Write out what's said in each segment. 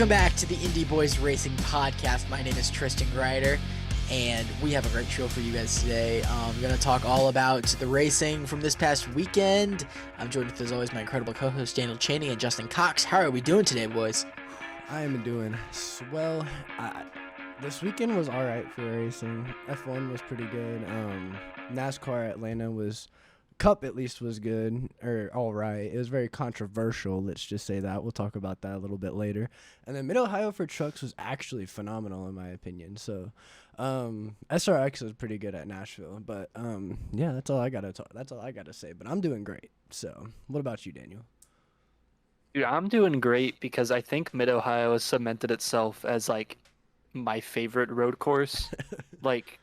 Welcome back to the Indy Boys Racing Podcast. My name is Tristan Grider, and we have a great show for you guys today. We're going to talk all about the racing from this past weekend. I'm joined with, as always, my incredible co-host Daniel Chaney and Justin Cox. How are we doing today, boys? I am doing well. This weekend was all right for racing. F1 was pretty good. NASCAR Atlanta Cup at least was good, or all right. It was very controversial, let's just say that. We'll talk about that a little bit later. And then Mid-Ohio for trucks was actually phenomenal in my opinion. So SRX was pretty good at Nashville, but yeah, that's all I gotta say. But I'm doing great. So what about you, Daniel? Dude, I'm doing great because I think Mid-Ohio has cemented itself as like my favorite road course. Like,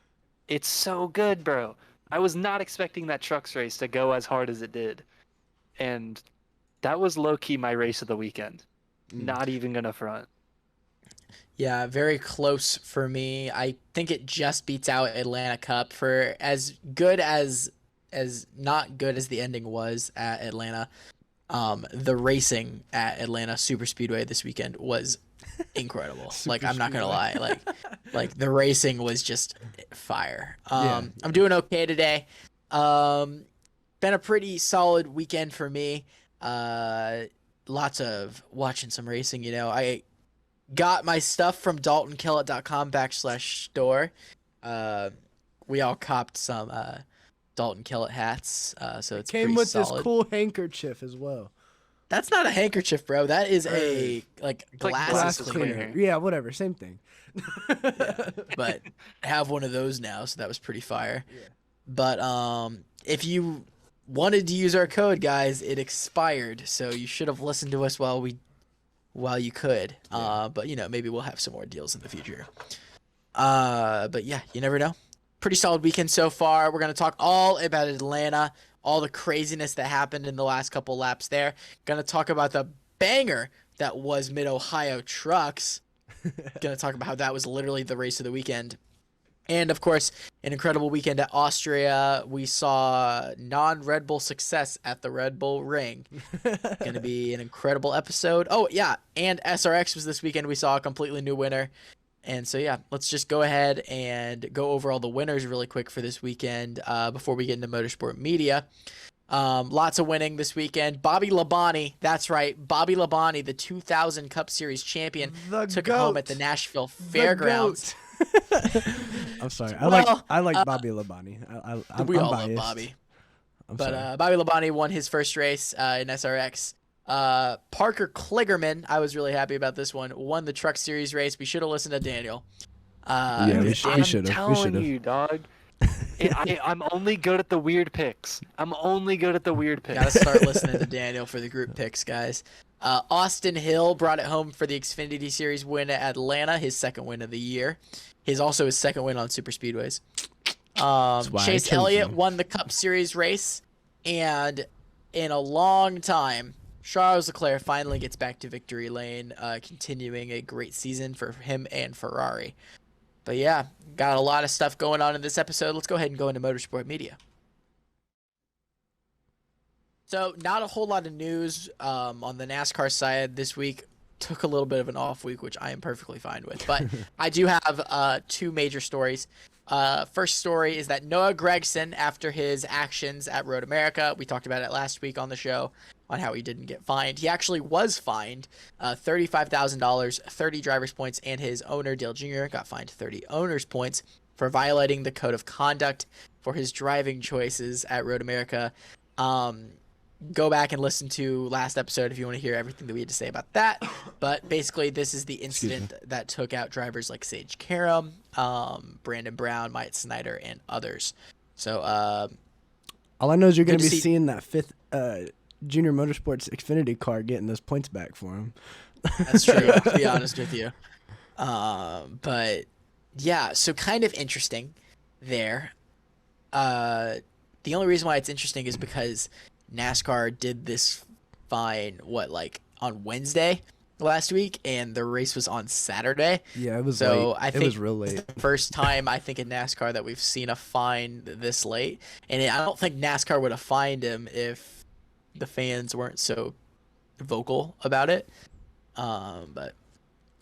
it's so good, bro. I was not expecting that trucks race to go as hard as it did. And that was low-key my race of the weekend. Not even gonna front. Yeah, very close for me. I think it just beats out Atlanta Cup for as good as not good as the ending was at Atlanta. The racing at Atlanta Super Speedway this weekend was incredible. Like, I'm not gonna lie, like the racing was just fire. I'm doing okay today. Been a pretty solid weekend for me. Lots of watching some racing. You know, I got my stuff from DaltonKillett.com/store. We all copped some Dalton Kellett hats. So it's came with solid. This cool handkerchief as well. That's not a handkerchief, bro. That is a glass cleaner. Yeah, whatever, same thing. Yeah, but I have one of those now, so that was pretty fire. Yeah. But if you wanted to use our code, guys, it expired, so you should have listened to us while you could. Yeah. But you know, maybe we'll have some more deals in the future. But yeah, you never know. Pretty solid weekend so far. We're gonna talk all about Atlanta, all the craziness that happened in the last couple laps there. Gonna talk about the banger that was Mid-Ohio trucks. Gonna talk about how that was literally the race of the weekend. And of course, an incredible weekend at Austria. We saw non-Red Bull success at the Red Bull Ring. Gonna be an incredible episode. Oh yeah, and SRX was this weekend. We saw a completely new winner. And so, yeah, let's just go ahead and go over all the winners really quick for this weekend before we get into Motorsport Media. Lots of winning this weekend. Bobby Labonte, that's right. Bobby Labonte, the 2000 Cup Series champion, took it home at the Nashville Fairgrounds. I'm sorry. Well, I like Bobby Labonte. We I'm all biased. love Bobby. Sorry. Bobby Labonte won his first race in SRX. Parker Kligerman, I was really happy about this one, won the Truck Series race. We should have listened to Daniel. We should have. I'm telling you, dog. I'm only good at the weird picks. Gotta start listening to Daniel for the group picks, guys. Austin Hill brought it home for the Xfinity Series win at Atlanta, his second win of the year. Also his second win on super speedways. Chase Elliott won the Cup Series race, and in a long time, Charles Leclaire finally gets back to victory lane, continuing a great season for him and Ferrari. But yeah, got a lot of stuff going on in this episode. Let's go ahead and go into Motorsport Media. So not a whole lot of news on the NASCAR side this week. Took a little bit of an off week, which I am perfectly fine with. But I do have two major stories. First story is that Noah Gragson, after his actions at Road America, we talked about it last week on the show, on how he didn't get fined. He actually was fined $35,000, 30 driver's points, and his owner, Dale Jr., got fined 30 owner's points for violating the code of conduct for his driving choices at Road America. Go back and listen to last episode if you want to hear everything that we had to say about that. But basically, this is the incident that took out drivers like Sage Karam, Brandon Brown, Myatt Snyder, and others. So all I know is you're going to be seeing that fifth Junior Motorsports Xfinity car getting those points back for him. That's true, to be honest with you. But yeah, so kind of interesting there. The only reason why it's interesting is because NASCAR did this fine, on Wednesday last week, and the race was on Saturday. Yeah, it was so late. I think it was real late. It's the first time I think in NASCAR that we've seen a fine this late, and I don't think NASCAR would have fined him if the fans weren't so vocal about it. But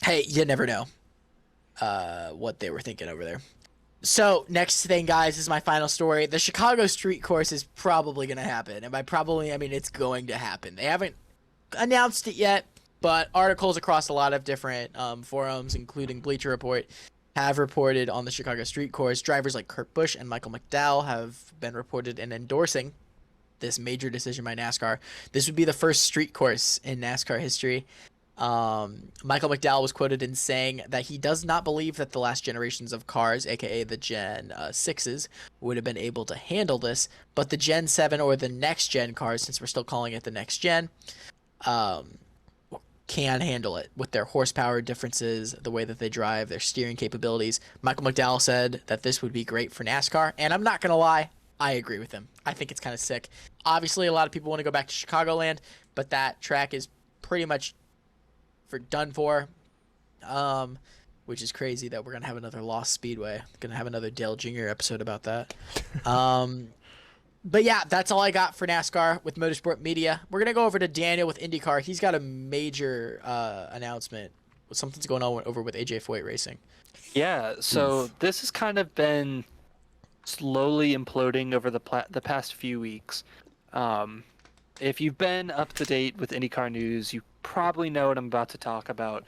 Hey, you never know what they were thinking over there. So, next thing, guys, is my final story. The Chicago street course is probably going to happen. And by probably, I mean it's going to happen. They haven't announced it yet, but articles across a lot of different forums, including Bleacher Report, have reported on the Chicago street course. Drivers like Kurt Busch and Michael McDowell have been reported in endorsing this major decision by NASCAR. This would be the first street course in NASCAR history. Michael McDowell was quoted in saying that he does not believe that the last generations of cars, aka the Gen 6s, would have been able to handle this, but the Gen 7 or the next gen cars, since we're still calling it the next gen, can handle it with their horsepower differences, the way that they drive, their steering capabilities. Michael McDowell said that this would be great for NASCAR, and I'm not going to lie, I agree with him. I think it's kind of sick. Obviously, a lot of people want to go back to Chicagoland, but that track is pretty much done for, which is crazy that we're going to have another Lost Speedway. Going to have another Dale Jr. episode about that. But yeah, that's all I got for NASCAR with Motorsport Media. We're going to go over to Daniel with IndyCar. He's got a major announcement. Something's going on over with AJ Foyt Racing. Yeah, so this has kind of been slowly imploding over the past few weeks. If you've been up to date with IndyCar news, you probably know what I'm about to talk about.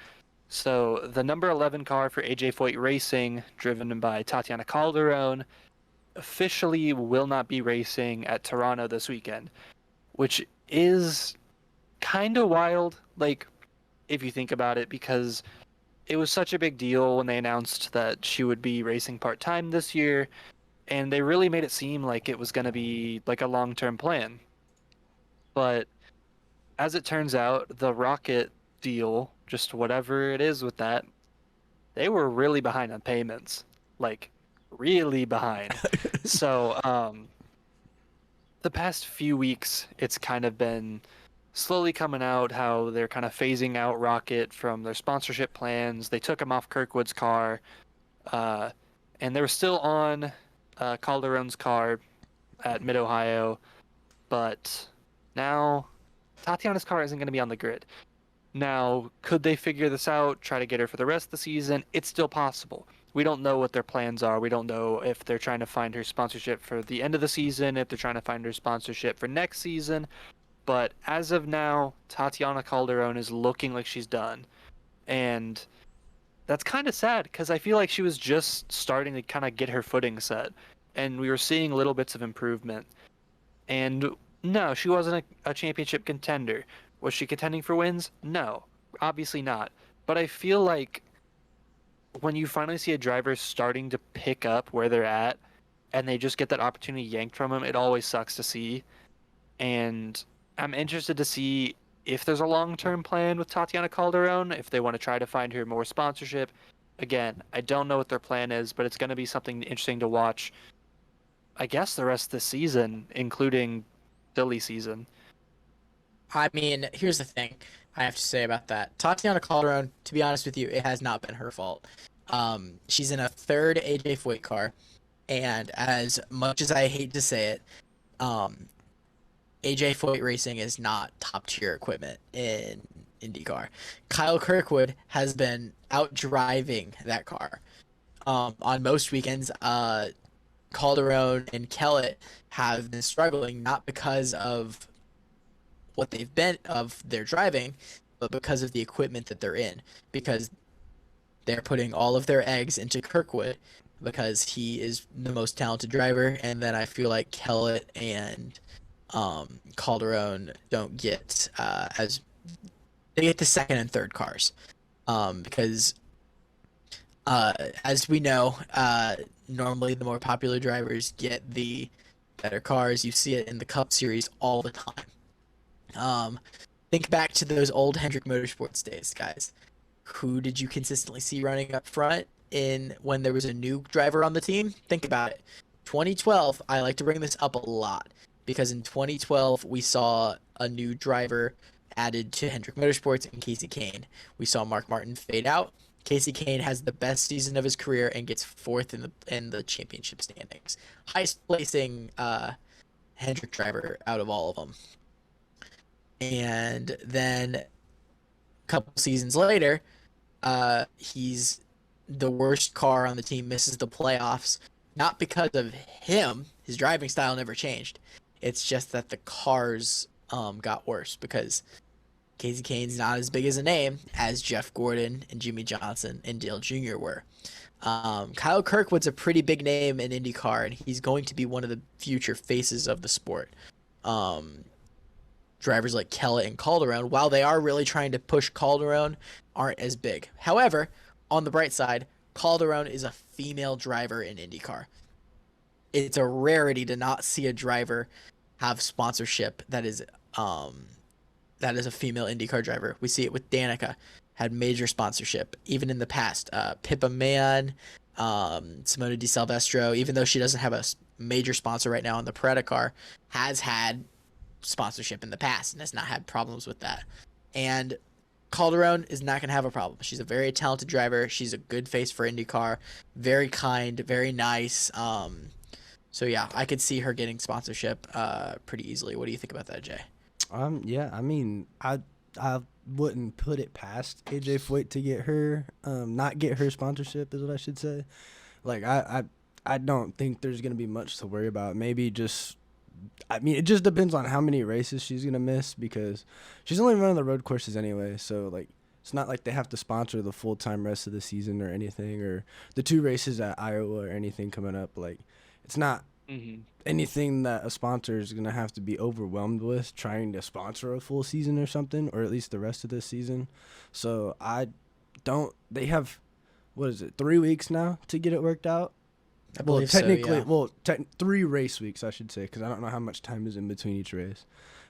So the number 11 car for AJ Foyt Racing, driven by Tatiana Calderon, officially will not be racing at Toronto this weekend, which is kind of wild, like, if you think about it, because it was such a big deal when they announced that she would be racing part-time this year, and they really made it seem like it was going to be like a long-term plan. But as it turns out, the Rocket deal, just whatever it is with that, they were really behind on payments, like really behind. So the past few weeks, it's kind of been slowly coming out how they're kind of phasing out Rocket from their sponsorship plans. They took him off Kirkwood's car, and they were still on Calderon's car at Mid-Ohio, but now Tatiana's car isn't going to be on the grid. Now, could they figure this out, try to get her for the rest of the season? It's still possible. We don't know what their plans are. We don't know if they're trying to find her sponsorship for the end of the season, if they're trying to find her sponsorship for next season. But as of now, Tatiana Calderon is looking like she's done. And that's kind of sad, because I feel like she was just starting to kind of get her footing set. And we were seeing little bits of improvement. And no, she wasn't a championship contender. Was she contending for wins? No, obviously not. But I feel like when you finally see a driver starting to pick up where they're at and they just get that opportunity yanked from them, it always sucks to see. And I'm interested to see if there's a long-term plan with Tatiana Calderon, if they want to try to find her more sponsorship. Again, I don't know what their plan is, but it's going to be something interesting to watch, I guess, the rest of the season, including silly season. I mean, here's the thing I have to say about that. Tatiana Calderon, to be honest with you, it has not been her fault. She's in a third AJ Foyt car, and as much as I hate to say it, AJ Foyt Racing is not top-tier equipment in IndyCar. Kyle Kirkwood has been out-driving that car. On most weekends, Calderon and Kellett have been struggling, not because of what they've been of their driving, but because of the equipment that they're in, because they're putting all of their eggs into Kirkwood because he is the most talented driver, and then I feel like Kellett and Calderon don't get as they get the second and third cars, because as we know, normally the more popular drivers get the better cars. You see it in the Cup Series all the time. Think back to those old Hendrick Motorsports days, guys. Who did you consistently see running up front when there was a new driver on the team? Think about it. 2012, I like to bring this up a lot because in 2012 we saw a new driver added to Hendrick Motorsports in Casey Kane. We saw Mark Martin fade out. Casey Kane has the best season of his career and gets fourth in the championship standings. Highest placing Hendrick driver out of all of them. And then a couple seasons later, He's the worst car on the team, misses the playoffs. Not because of him, his driving style never changed. It's just that the cars got worse because Casey Kane's not as big as a name as Jeff Gordon and Jimmy Johnson and Dale Jr. were. Kyle Kirkwood's a pretty big name in IndyCar, and he's going to be one of the future faces of the sport. Drivers like Kellett and Calderon, while they are really trying to push Calderon, aren't as big. However, on the bright side, Calderon is a female driver in IndyCar. It's a rarity to not see a driver have sponsorship that is a female IndyCar driver. We see it with Danica, had major sponsorship even in the past. Pippa Mann, Simona Di Silvestro, even though she doesn't have a major sponsor right now in the Paretta car, has had sponsorship in the past and has not had problems with that. And Calderon is not going to have a problem. She's a very talented driver. She's a good face for IndyCar. Very kind, very nice. So yeah, I could see her getting sponsorship pretty easily. What do you think about that, Jay? Yeah, I mean, I wouldn't put it past AJ Foyt to get her, not get her sponsorship is what I should say. Like I don't think there's gonna be much to worry about. Maybe just, I mean, it just depends on how many races she's gonna miss because she's only running the road courses anyway. So like, it's not like they have to sponsor the full-time rest of the season or anything, or the 2 races at Iowa or anything coming up. Like, it's not anything that a sponsor is going to have to be overwhelmed with trying to sponsor a full season or something, or at least the rest of this season. So they have, 3 weeks now to get it worked out? I believe technically, so, yeah. 3 race weeks, I should say, because I don't know how much time is in between each race.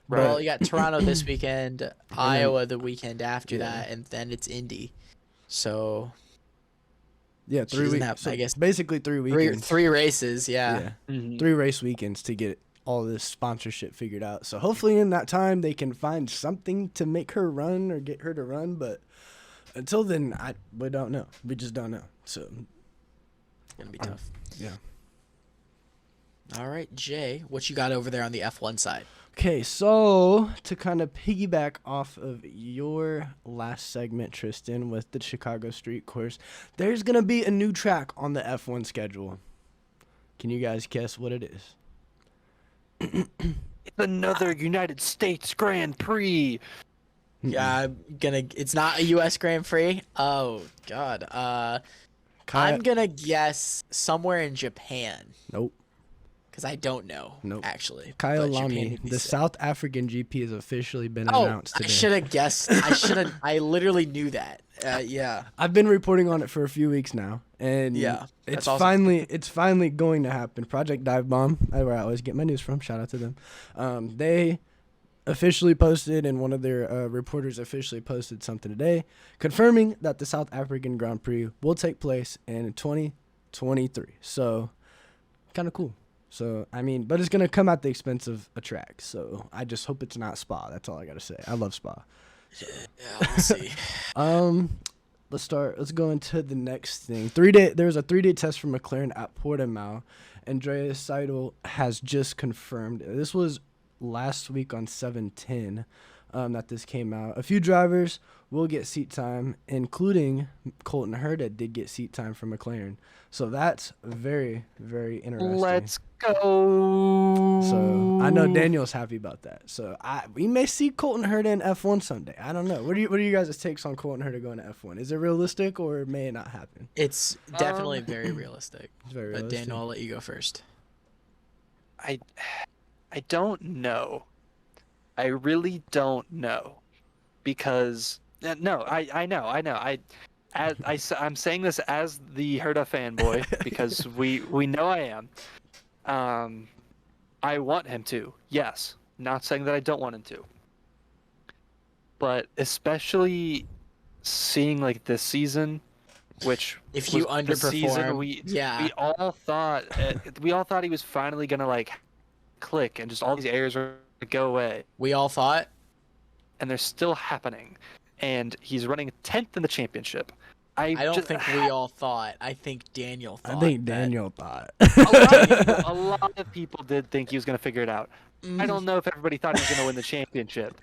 Right. Well, you got Toronto this weekend, Iowa the weekend after that, and then it's Indy. So yeah, 3 weeks. So I guess basically 3 weekends. Three races, yeah. 3 race weekends to get all this sponsorship figured out. So hopefully in that time they can find something to make her run or get her to run. But until then, we don't know. We just don't know. So it's gonna be tough. Yeah. All right, Jay, what you got over there on the F1 side? Okay, so to kind of piggyback off of your last segment, Tristan, with the Chicago Street Course, there's going to be a new track on the F1 schedule. Can you guys guess what it is? It's another United States Grand Prix. Yeah, it's not a US Grand Prix. Oh god. I'm going to guess somewhere in Japan. Nope. Because I don't know, nope. Actually. Kyle Lamy, the South African GP has officially been announced today. I should have guessed. I literally knew that. Yeah. I've been reporting on it for a few weeks now, and yeah, it's awesome. it's finally going to happen. Project Dive Bomb, where I always get my news from. Shout out to them. They officially posted, and one of their reporters officially posted something today, confirming that the South African Grand Prix will take place in 2023. So, kind of cool. So, I mean, but it's going to come at the expense of a track. So, I just hope it's not Spa. That's all I got to say. I love Spa. So. Yeah, we'll see. Let's go into the next thing. There was a 3-day test for McLaren at Portimao. Andreas Seidel has just confirmed. This was last week on 7/10 that this came out. A few drivers will get seat time, including Colton Herta did get seat time for McLaren. So that's very, very interesting. Let's go. So I know Daniel's happy about that. So we may see Colton Herta in F1 someday. I don't know. What are you guys' takes on Colton Herta going to F1? Is it realistic or may it not happen? It's definitely very realistic. It's very realistic. But Daniel, I'll let you go first. I don't know. I really don't know, because no, I know. I'm saying this as the Herta fanboy because we know I am. I want him to. Yes, not saying that I don't want him to. But especially seeing like this season, which if you was the season underperform, we all thought he was finally gonna like click and just all these errors were gonna go away. We all thought, and they're still happening. And he's running 10th in the championship. I don't think we all thought. I think Daniel thought. I think Daniel thought. A lot of people did think he was going to figure it out. I don't know if everybody thought he was going to win the championship.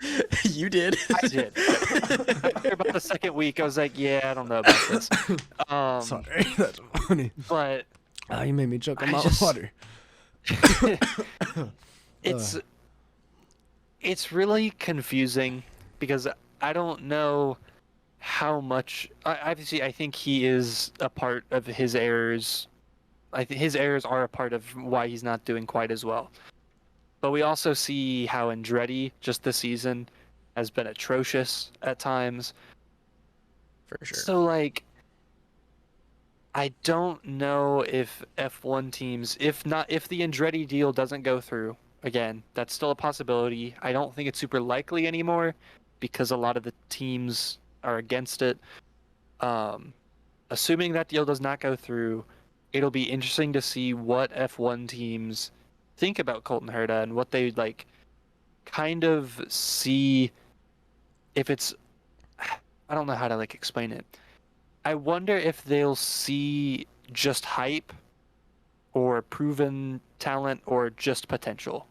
You did. I did. After about the second week, I was like, yeah, I don't know about this. Sorry, that's funny. But You made me choke on I my just- water. It's really confusing because I don't know how much. Obviously, I think he is a part of his errors. I think his errors are a part of why he's not doing quite as well. But we also see how Andretti just this season has been atrocious at times. For sure. So like, I don't know if F1 teams, if the Andretti deal doesn't go through, again, that's still a possibility. I don't think it's super likely anymore because a lot of the teams are against it. Assuming that deal does not go through, it'll be interesting to see what F1 teams think about Colton Herta and what they like kind of see if it's, I don't know how to like explain it. I wonder if they'll see just hype or proven talent or just potential.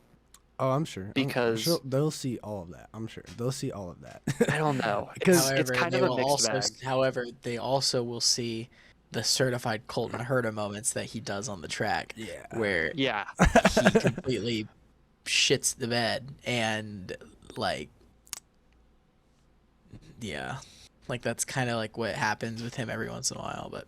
Oh, I'm sure. Because- sure they'll see all of that. I'm sure they'll see all of that. I don't know. Because- It's kind of a mixed bag. However, they also will see the certified Colton Herta moments that he does on the track, Yeah. where Yeah. he completely shits the bed and like, yeah, like that's kind of like what happens with him every once in a while. But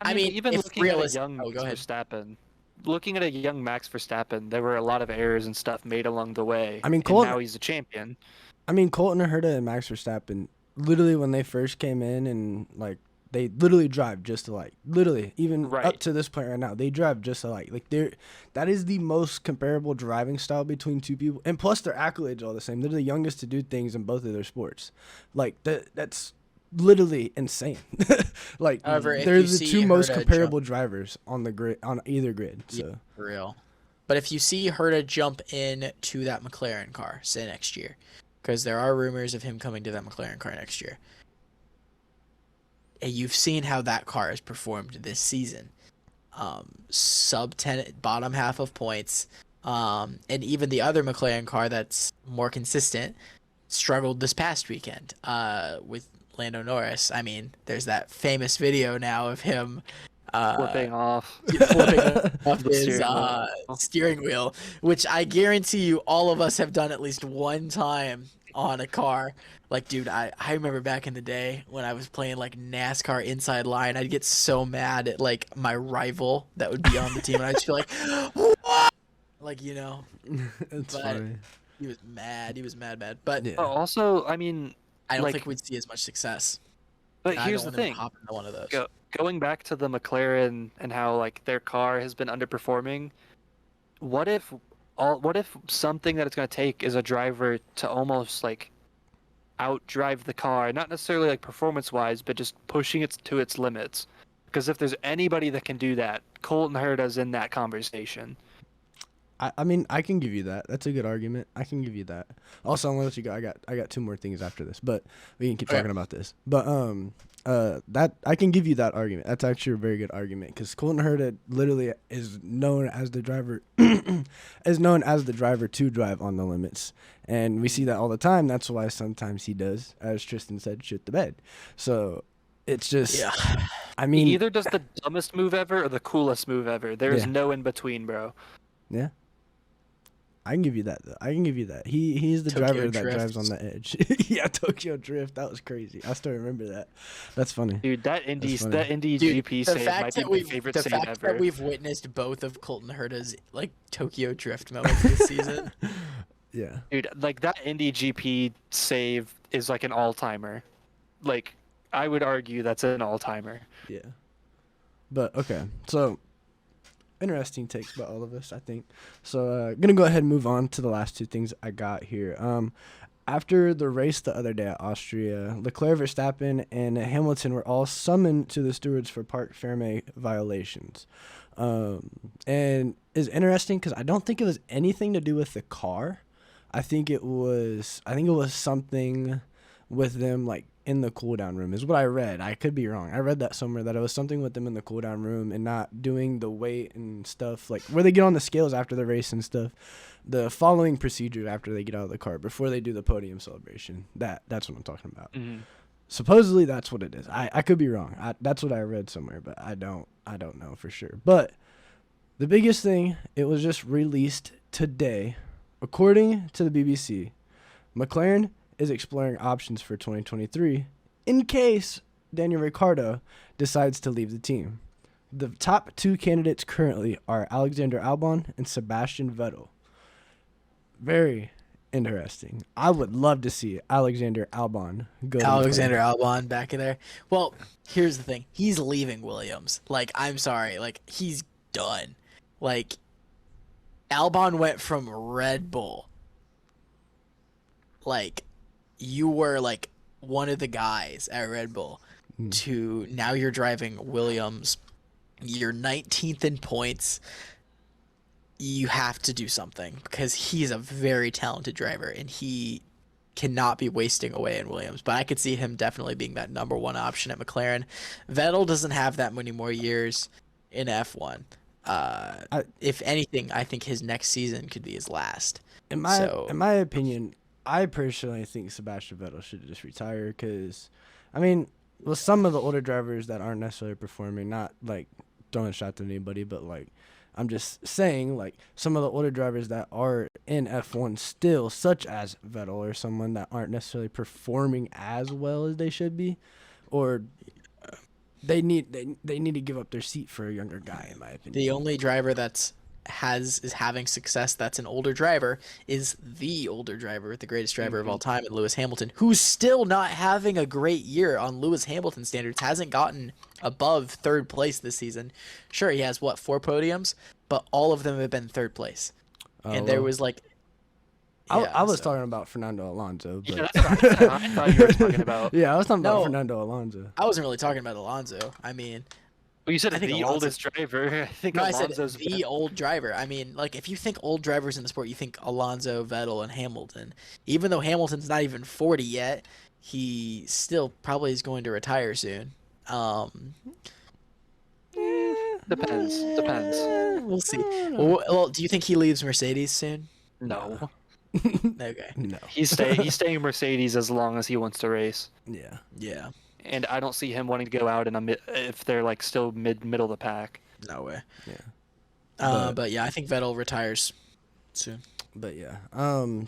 I mean, even if looking at a realistic- young oh, go ahead. Verstappen, looking at a young Max Verstappen, there were a lot of errors and stuff made along the way. I mean, and Colton- now he's a champion. I mean, Colton Herta and Max Verstappen, literally when they first came in and like they literally drive just alike. Literally, even Right. up to this point right now, they drive just alike. Like that is the most comparable driving style between two people, and plus their accolades are all the same. They're the youngest to do things in both of their sports. Like that's literally insane. Like However, if they're you the see two most Herta comparable drivers on the grid, on either grid. So For real. But if you see Herta jump in to that McLaren car, say next year, because there are rumors of him coming to that McLaren car next year, and you've seen how that car has performed this season. Sub 10, bottom half of points, and even the other McLaren car that's more consistent struggled this past weekend with Lando Norris. I mean, there's that famous video now of him Flipping off. flipping off The his steering wheel. steering wheel, which I guarantee you all of us have done at least one time on a car. Like, dude, I remember back in the day when I was playing like NASCAR Inside Line, I'd get so mad at like my rival that would be on the team, and I'd just feel like, what? Like, you know, it's But- funny. he was mad. He was mad. But Yeah. But also, I mean, I don't like- think we'd see as much success. but I here's the don't want him thing. to hop into one of those. Going back to the McLaren and how like their car has been underperforming, what if something that it's going to take is a driver to almost like outdrive the car, not necessarily like performance wise, but just pushing it to its limits? Because if there's anybody that can do that, Colton Herta's in that conversation. I mean, I can give you that. That's a good argument. I can give you that. Also, I'm gonna let you go. I got two more things after this, but we can keep Okay. talking about this. But that I can give you that argument. That's actually a very good argument because Colton Herta literally is known as the driver, to drive on the limits, and we see that all the time. That's why sometimes he does, as Tristan said, shit the bed. So it's just, Yeah. I He mean, either does the dumbest move ever or the coolest move ever. There is Yeah. no in between, bro. yeah. I can give you that though. I can give you that. He's the Tokyo driver that Drift. drives on the edge. Yeah, Tokyo Drift. That was crazy. I still remember that. That's funny. Dude, that Indy funny. GP the save fact might be that my we've favorite the save fact ever. that we've witnessed both of Colton Herta's like Tokyo Drift moments this season. Yeah. Dude, like that Indy GP save is like an all-timer. Like, I would argue that's an all-timer. Yeah. But okay. So interesting takes by all of us, I think. So gonna go ahead and move on to the last two things I got here. After the race the other day at Austria, Leclaire, Verstappen, and Hamilton were all summoned to the stewards for Parc Fermé violations. And it's interesting because I don't think it was anything to do with the car. I think it was something with them like in the cooldown room, is what I read. I could be wrong. I read that somewhere, that it was something with them in the cooldown room and not doing the weight and stuff, like where they get on the scales after the race and stuff. The following procedure after they get out of the car before they do the podium celebration. That's what I'm talking about. Mm-hmm. Supposedly that's what it is. I could be wrong. That's what I read somewhere, but I don't know for sure. But the biggest thing, it was just released today. According to the BBC, McLaren is exploring options for 2023 in case Daniel Ricciardo decides to leave the team. The top 2 candidates currently are Alexander Albon and Sebastian Vettel. Very interesting. I would love to see Alexander Albon go. Alexander Albon back in there. Well, here's the thing. He's leaving Williams. Like, I'm sorry. Like, he's done. Like, Albon went from Red Bull. Like, you were, like, one of the guys at Red Bull to now you're driving Williams. You're 19th in points. You have to do something because he's a very talented driver and he cannot be wasting away in Williams. But I could see him definitely being that number 1 option at McLaren. Vettel doesn't have that many more years in F1. If anything, I think his next season could be his last. In my opinion, I personally think Sebastian Vettel should just retire because, I mean, with some of the older drivers that aren't necessarily performing, not like throwing a shot to anybody, but like, I'm just saying, like, some of the older drivers that are in F1 still, such as Vettel or someone that aren't necessarily performing as well as they should be, or they need to give up their seat for a younger guy, in my opinion. The only driver is having success that's an older driver is the older driver, the greatest driver of all time, and Lewis Hamilton, who's still not having a great year on Lewis Hamilton standards, hasn't gotten above 3rd place this season. Sure, he has 4 podiums, but all of them have been 3rd place. And there was like I was talking about Fernando Alonso. But... Yeah, that's what I thought you were talking about. Yeah, I was talking about Fernando Alonso. I wasn't really talking about Alonso. I mean, well, you said I think the oldest driver. I think Alonso's I said the old driver. I mean, like, if you think old drivers in the sport, you think Alonso, Vettel, and Hamilton. Even though Hamilton's not even 40 yet, he still probably is going to retire soon. Depends. We'll see. Well, do you think he leaves Mercedes soon? No. Okay. No. He's staying Mercedes as long as he wants to race. Yeah. And I don't see him wanting to go out if they're like still middle of the pack. No way. Yeah. But yeah, I think Vettel retires soon. But yeah.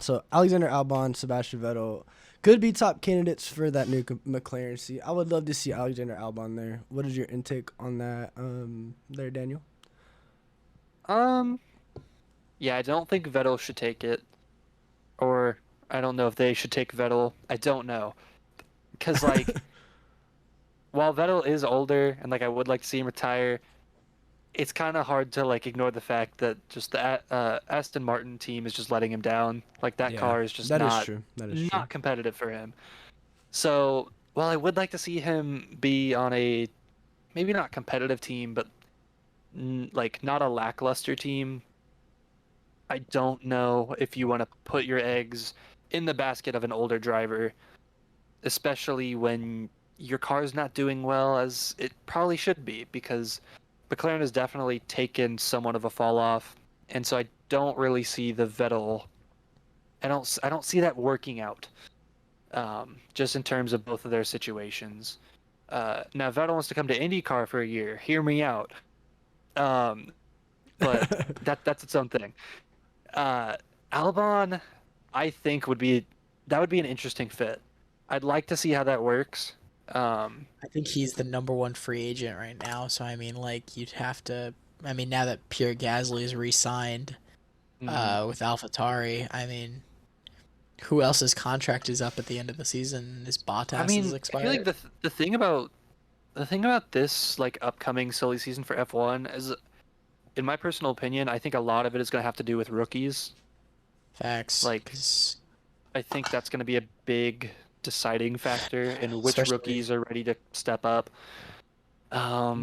So Alexander Albon, Sebastian Vettel could be top candidates for that new McLaren seat. I would love to see Alexander Albon there. What is your intake on that there, Daniel? Yeah, I don't think Vettel should take it. Or I don't know if they should take Vettel. I don't know. Because, like, while Vettel is older and, like, I would like to see him retire, it's kind of hard to, like, ignore the fact that just the Aston Martin team is just letting him down. Like, that car is just not competitive for him. So, while I would like to see him be on a maybe not competitive team, but, like, not a lackluster team, I don't know if you want to put your eggs in the basket of an older driver, especially when your car's not doing well as it probably should be, because McLaren has definitely taken somewhat of a fall off, and so I don't really see the Vettel. I don't see that working out, just in terms of both of their situations. Now Vettel wants to come to IndyCar for a year. Hear me out, but that's its own thing. Albon, I think would be an interesting fit. I'd like to see how that works. I think he's the number 1 free agent right now. So I mean, like, you'd have to. I mean, now that Pierre Gasly is re-signed with AlphaTauri, I mean, who else's contract is up at the end of the season? Is Bottas expired? I feel like the thing about this, like, upcoming silly season for F1 is, in my personal opinion, I think a lot of it is going to have to do with rookies. Facts. Like, I think that's going to be a big deciding factor in which rookies are ready to step up.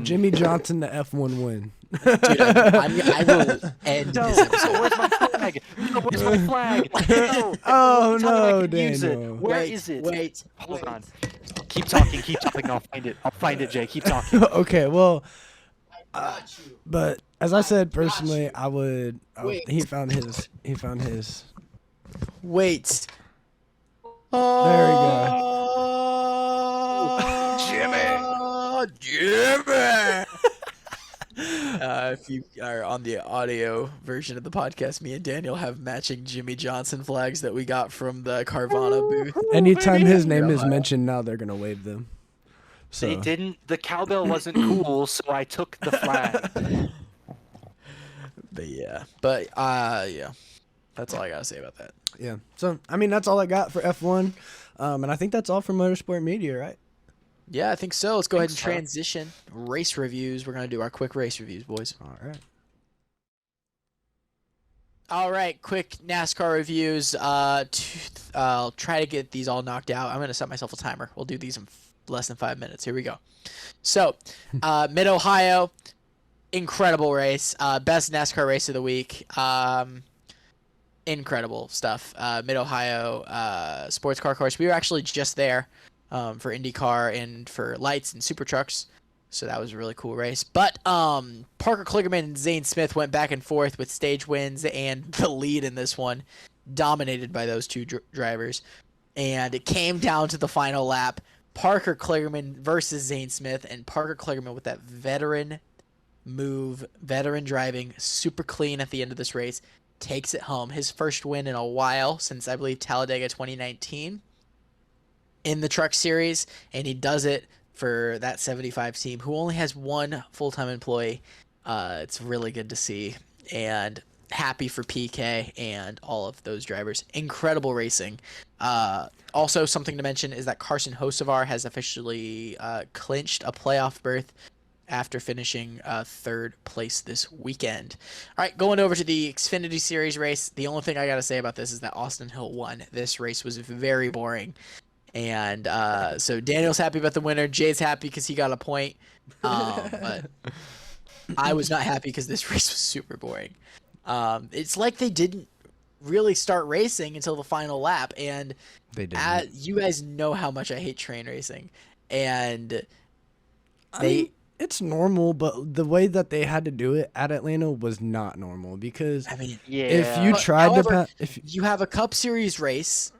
Jimmy Johnson, the F1 win. Dude, I will end this episode. Where's my flag? No, where's my flag? No. Oh, Tell me I no, can use it. Daniel. Where is it? Wait. Hold on. Keep talking. Keep talking. I'll find it. I'll find it, Jay. Keep talking. Okay, well, but as I said personally, Wait. he found his. Wait. There we go. Jimmy. If you are on the audio version of the podcast, me and Daniel have matching Jimmy Johnson flags that we got from the Carvana booth. Anytime his name is mentioned now, they're gonna wave them. So They didn't. The cowbell wasn't cool, so I took the flag. But yeah, yeah, that's all I gotta say about that. yeah. So I mean, that's all I got for F1, and I think that's all for Motorsport Media, right? Yeah, I think so. Let's go ahead and so. transition. Race reviews. We're gonna do our quick race reviews, boys. All right. All right, quick NASCAR reviews. I'll try to get these all knocked out. I'm gonna set myself a timer. We'll do these in less than 5 minutes. Here we go. So, Mid-Ohio, incredible race. Best NASCAR race of the week. Incredible stuff. Mid-Ohio sports car course. We were actually just there for IndyCar and for lights and super trucks. So that was a really cool race. But Parker Kligerman and Zane Smith went back and forth with stage wins and the lead in this one, dominated by those two drivers. And it came down to the final lap. Parker Kligerman versus Zane Smith, and Parker Kligerman with that veteran move, veteran driving, super clean at the end of this race, takes it home. His first win in a while since, I believe, Talladega 2019 in the Truck Series, and he does it for that 75 team, who only has one full-time employee. It's really good to see, and happy for PK and all of those drivers. Incredible racing. Also, something to mention is that Carson Hocevar has officially clinched a playoff berth after finishing third place this weekend. All right, going over to the Xfinity Series race, the only thing I got to say about this is that Austin Hill won. This race was very boring. And so Daniel's happy about the winner. Jay's happy because he got a point. But I was not happy because this race was super boring. It's like they didn't really start racing until the final lap. And They did. you guys know how much I hate train racing. And I mean, it's normal, but the way that they had to do it at Atlanta was not normal because I mean, Yeah. if you But tried however, to, if you have a Cup Series race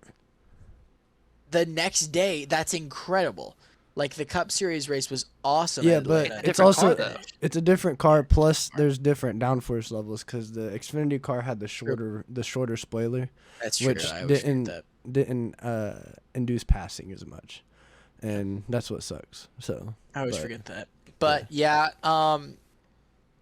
the next day, that's incredible. Like, the Cup Series race was awesome. yeah, at but Atlanta. it's Different also car, though. it's a different car. Plus, there's different downforce levels because the Xfinity car had the shorter spoiler, That's true. which I always forget didn't that. induce passing as much, and that's what sucks. So I always but- forget that. But yeah,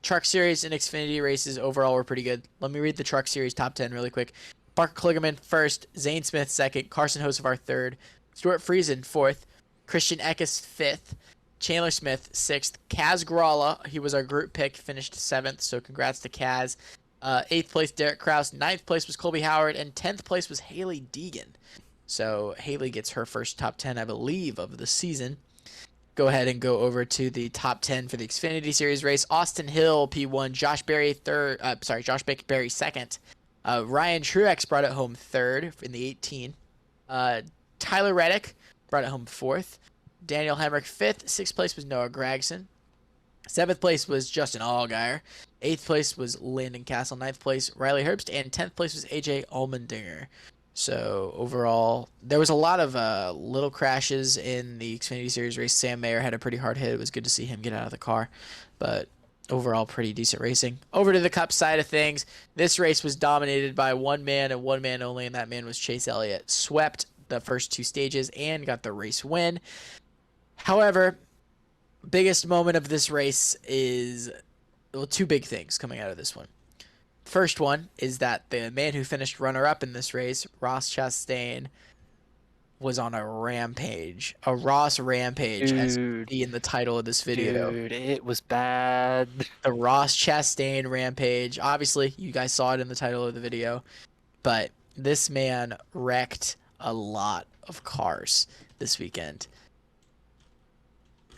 Truck Series and Xfinity races overall were pretty good. Let me read the Truck Series top 10 really quick. Parker Kligerman first, Zane Smith second, Carson Hocevar third, Stuart Friesen fourth, Christian Eckes fifth, Chandler Smith sixth, Kaz Gralla, he was our group pick, finished seventh, so congrats to Kaz. Eighth place, Derek Kraus. Ninth place was Colby Howard, and 10th place was Haley Deegan. So Haley gets her first top 10, I believe, of the season. Go ahead and go over to the top 10 for the Xfinity Series race. Austin Hill, P1. Josh Berry second. Ryan Truex brought it home third in the 18. Tyler Reddick brought it home fourth. Daniel Hemrick fifth. Sixth place was Noah Gragson. Seventh place was Justin Allgaier. Eighth place was Landon Castle. Ninth place, Riley Herbst. And 10th place was AJ Allmendinger. So overall, there was a lot of little crashes in the Xfinity Series race. Sam Mayer had a pretty hard hit. It was good to see him get out of the car. But overall, pretty decent racing. Over to the Cup side of things, this race was dominated by one man and one man only, and that man was Chase Elliott. Swept the first two stages and got the race win. However, biggest moment of this race is, well, two big things coming out of this one. First one is that the man who finished runner-up in this race, Ross Chastain, was on a rampage. A Ross rampage, as you see in the title of this video. Dude, it was bad. The Ross Chastain rampage. Obviously, you guys saw it in the title of the video. But this man wrecked a lot of cars this weekend.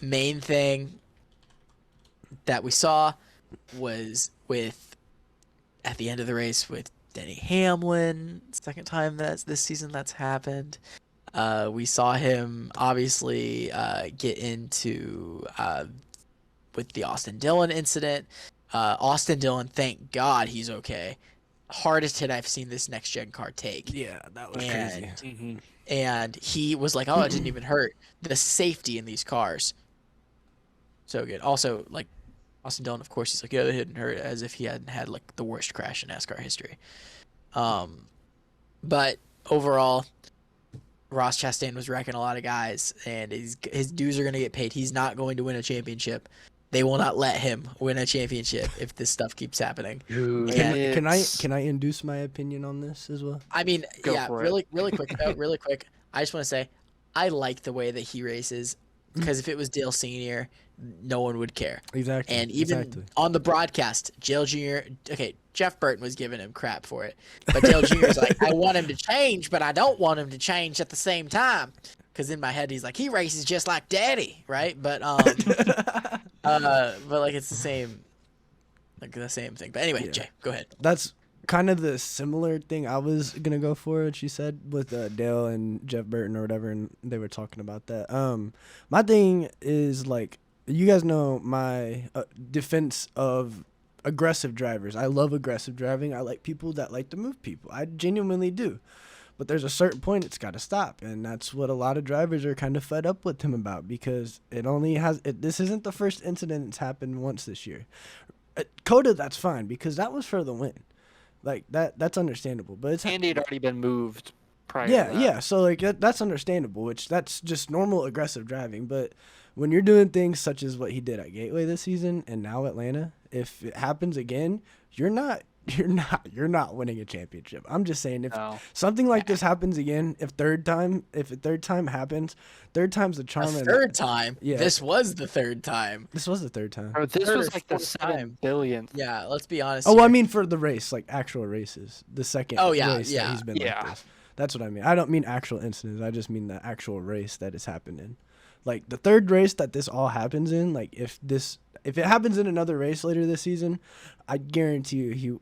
Main thing that we saw was at the end of the race with Denny Hamlin, second time this season that's happened. We saw him obviously get into with the Austin Dillon incident. Austin Dillon, thank God he's okay. Hardest hit I've seen this next gen car take. Yeah, that was crazy. And he was like, "Oh, it didn't even hurt." The safety in these cars, so good. Also, like Austin Dillon, of course, he's like, "Yeah, it didn't hurt," as if he hadn't had like the worst crash in NASCAR history. But overall, Ross Chastain was wrecking a lot of guys, and his dues are going to get paid. He's not going to win a championship. They will not let him win a championship if this stuff keeps happening. Dude, Can I induce my opinion on this as well? I mean, Go yeah, for it. really quick though, really quick. I just want to say, I like the way that he races, because if it was Dale Senior, no one would care. Exactly. And even on the broadcast, Dale Jr. Okay, Jeff Burton was giving him crap for it, but Dale Jr. is like, I want him to change, but I don't want him to change at the same time. Because in my head, he's like, he races just like Daddy, right? But but like it's the same thing. But anyway, Yeah. Jay, go ahead. That's kind of the similar thing I was gonna go for, what she said with Dale and Jeff Burton or whatever, and they were talking about that. My thing is, like, you guys know my defense of aggressive drivers. I love aggressive driving. I like people that like to move people. I genuinely do. But there's a certain point it's got to stop, and that's what a lot of drivers are kind of fed up with him about, because this isn't the first incident that's happened once this year. Coda, that's fine, because that was for the win. Like, that's understandable. But it's Andy had already been moved prior to that. yeah. So, like, that's understandable, that's just normal aggressive driving. But when you're doing things such as what he did at Gateway this season and now Atlanta, if it happens again, you're not winning a championship. I'm just saying, if something like this happens again, if a third time happens, third time's the charm. Third time? Yeah. This was the third time. This was the third time. Bro, this Third was or like the fourth time. 7 billionth. Yeah, let's be honest. Oh, well, I here. mean for the race, like actual races. The second race that he's been like this. That's what I mean. I don't mean actual incidents. I just mean the actual race that it's happened in. Like, the third race that this all happens in, like, if it happens in another race later this season, I guarantee you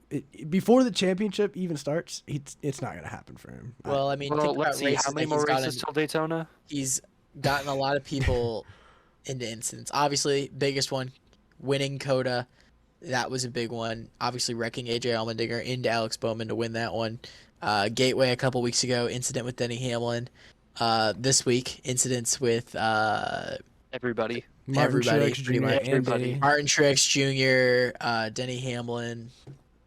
before the championship even starts, it's not going to happen for him. Well, I mean, think let's about see. races How many that more races till Daytona? He's gotten a lot of people into incidents. Obviously, biggest one, winning Coda. That was a big one. Obviously, wrecking AJ Allmendinger into Alex Bowman to win that one. Gateway a couple weeks ago, incident with Denny Hamlin. This week, incidents with Everybody. Martin everybody, Truex pretty Jr. much. and Everybody. Denny. Martin Truex Jr., Denny Hamlin.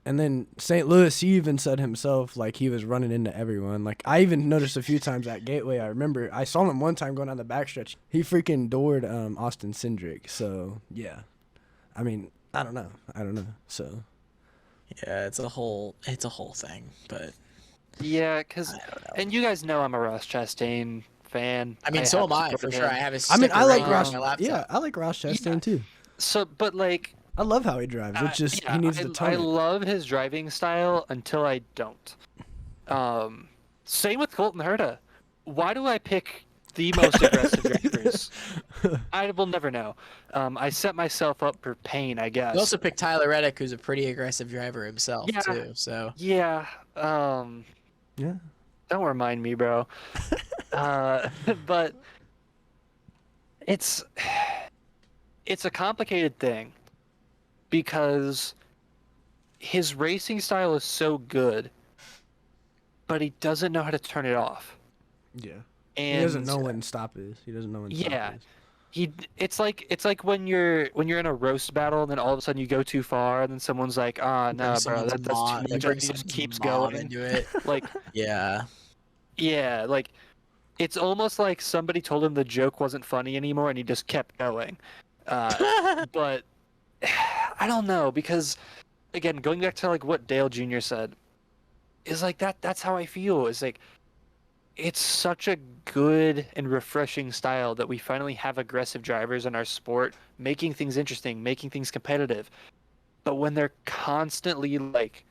And then St. Louis, he even said himself, like, he was running into everyone. Like, I even noticed a few times at Gateway. I remember I saw him one time going down the backstretch. He freaking doored Austin Cindric. So, yeah. I mean, I don't know. So, Yeah, it's a whole thing, but Yeah, and you guys know I'm a Ross Chastain fan. I mean, so am I, have for supported sure. him. I have his I mean, sticker I like right here Ross. on my laptop. Yeah, I like Ross Chastain too. So, but like, I love how he drives. It's just he needs to tone I it. love his driving style until I don't. Same with Colton Herta. Why do I pick the most aggressive drivers? I will never know. I set myself up for pain, I guess. You also picked Tyler Reddick, who's a pretty aggressive driver himself, Yeah. too. So Yeah. Yeah. Don't remind me, bro. But it's a complicated thing because his racing style is so good, but he doesn't know how to turn it off. Yeah. And He doesn't know when stop is. He doesn't know when Yeah. stop is. It's like when you're in a roast battle and then all of a sudden you go too far and then someone's like, nah, bro, someone's that's mom- too much. bring And he just someone's keeps mom going. into it. Like, Yeah. yeah, like it's almost like somebody told him the joke wasn't funny anymore and he just kept going. But I don't know, because again, going back to like what Dale Jr. said, is like that's how I feel. Is like it's such a good and refreshing style that we finally have aggressive drivers in our sport, making things interesting, making things competitive. But when they're constantly like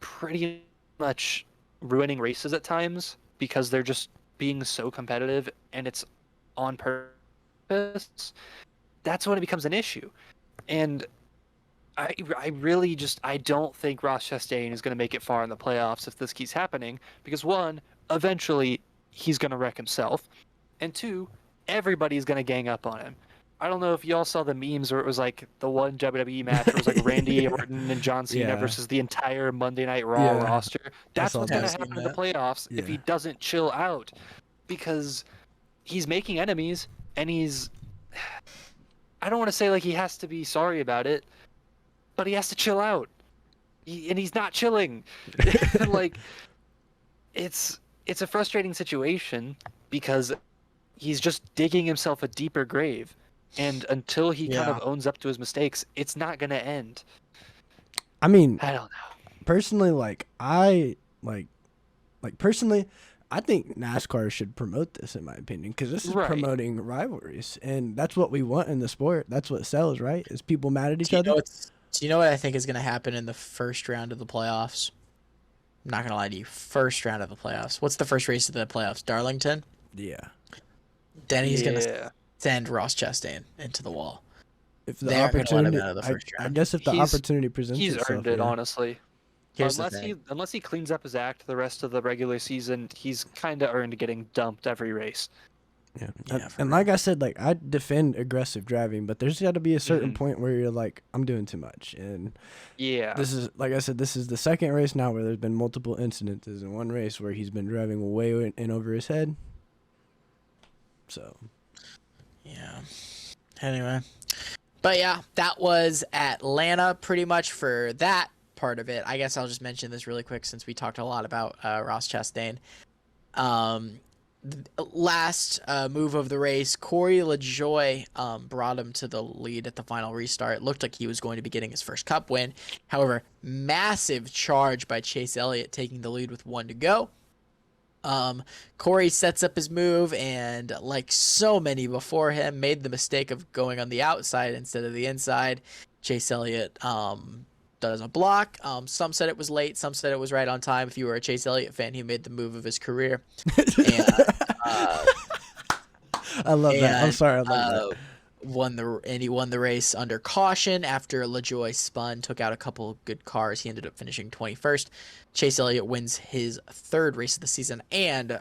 pretty much ruining races at times because they're just being so competitive and it's on purpose, that's when it becomes an issue. And I really just I don't think Ross Chastain is going to make it far in the playoffs if this keeps happening because one, eventually he's going to wreck himself, and two, everybody's going to gang up on him. I don't know if y'all saw the memes where it was like the one WWE match where it was like Randy Orton and John Cena Yeah. versus the entire Monday Night Raw Yeah. roster. That's saw what's that. going to I've happen seen in the playoffs if Yeah. he doesn't chill out because he's making enemies and he's I don't want to say like he has to be sorry about it, but he has to chill out. And he's not chilling. Like it's a frustrating situation because he's just digging himself a deeper grave. And until he kind of owns up to his mistakes, it's not going to end. I mean, I don't know. personally, personally, I think NASCAR should promote this, in my opinion, because this is Right. promoting rivalries, and that's what we want in the sport. That's what sells, right? Is people mad at each Do you other? know do you know what I think is going to happen in the first round of the playoffs? I'm not going to lie to you. First round of the playoffs. What's the first race of the playoffs? Darlington? Yeah. Then he's going to Yeah. send Ross Chastain into the wall. If the They aren't gonna let him opportunity, out of the first I round. guess if the He's- opportunity presents He's itself, earned it, yeah. honestly. Here's the Unless thing. unless he cleans up his act the rest of the regular season, he's kind of earned getting dumped every race. Yeah. Yeah, for And real. like I said, like I defend aggressive driving, but there's got to be a certain Mhm. point where you're like, I'm doing too much. And Yeah. this is, like I said, this is the second race now where there's been multiple incidences in one race where he's been driving way in over his head. So, Yeah. Anyway. But yeah, that was Atlanta pretty much for that part of it. I guess I'll just mention this really quick since we talked a lot about Ross Chastain. Last move of the race, Corey LaJoie brought him to the lead at the final restart. It looked like he was going to be getting his first Cup win. However, massive charge by Chase Elliott taking the lead with 1 to go. Corey sets up his move and, like so many before him, made the mistake of going on the outside instead of the inside. Chase Elliott does a block. Some said it was late, some said it was right on time. If you were a Chase Elliott fan, he made the move of his career. And I love that. I'm sorry, I love that. he won the race under caution after LaJoie spun, took out a couple good cars. He ended up finishing 21st. Chase Elliott wins his 3rd race of the season and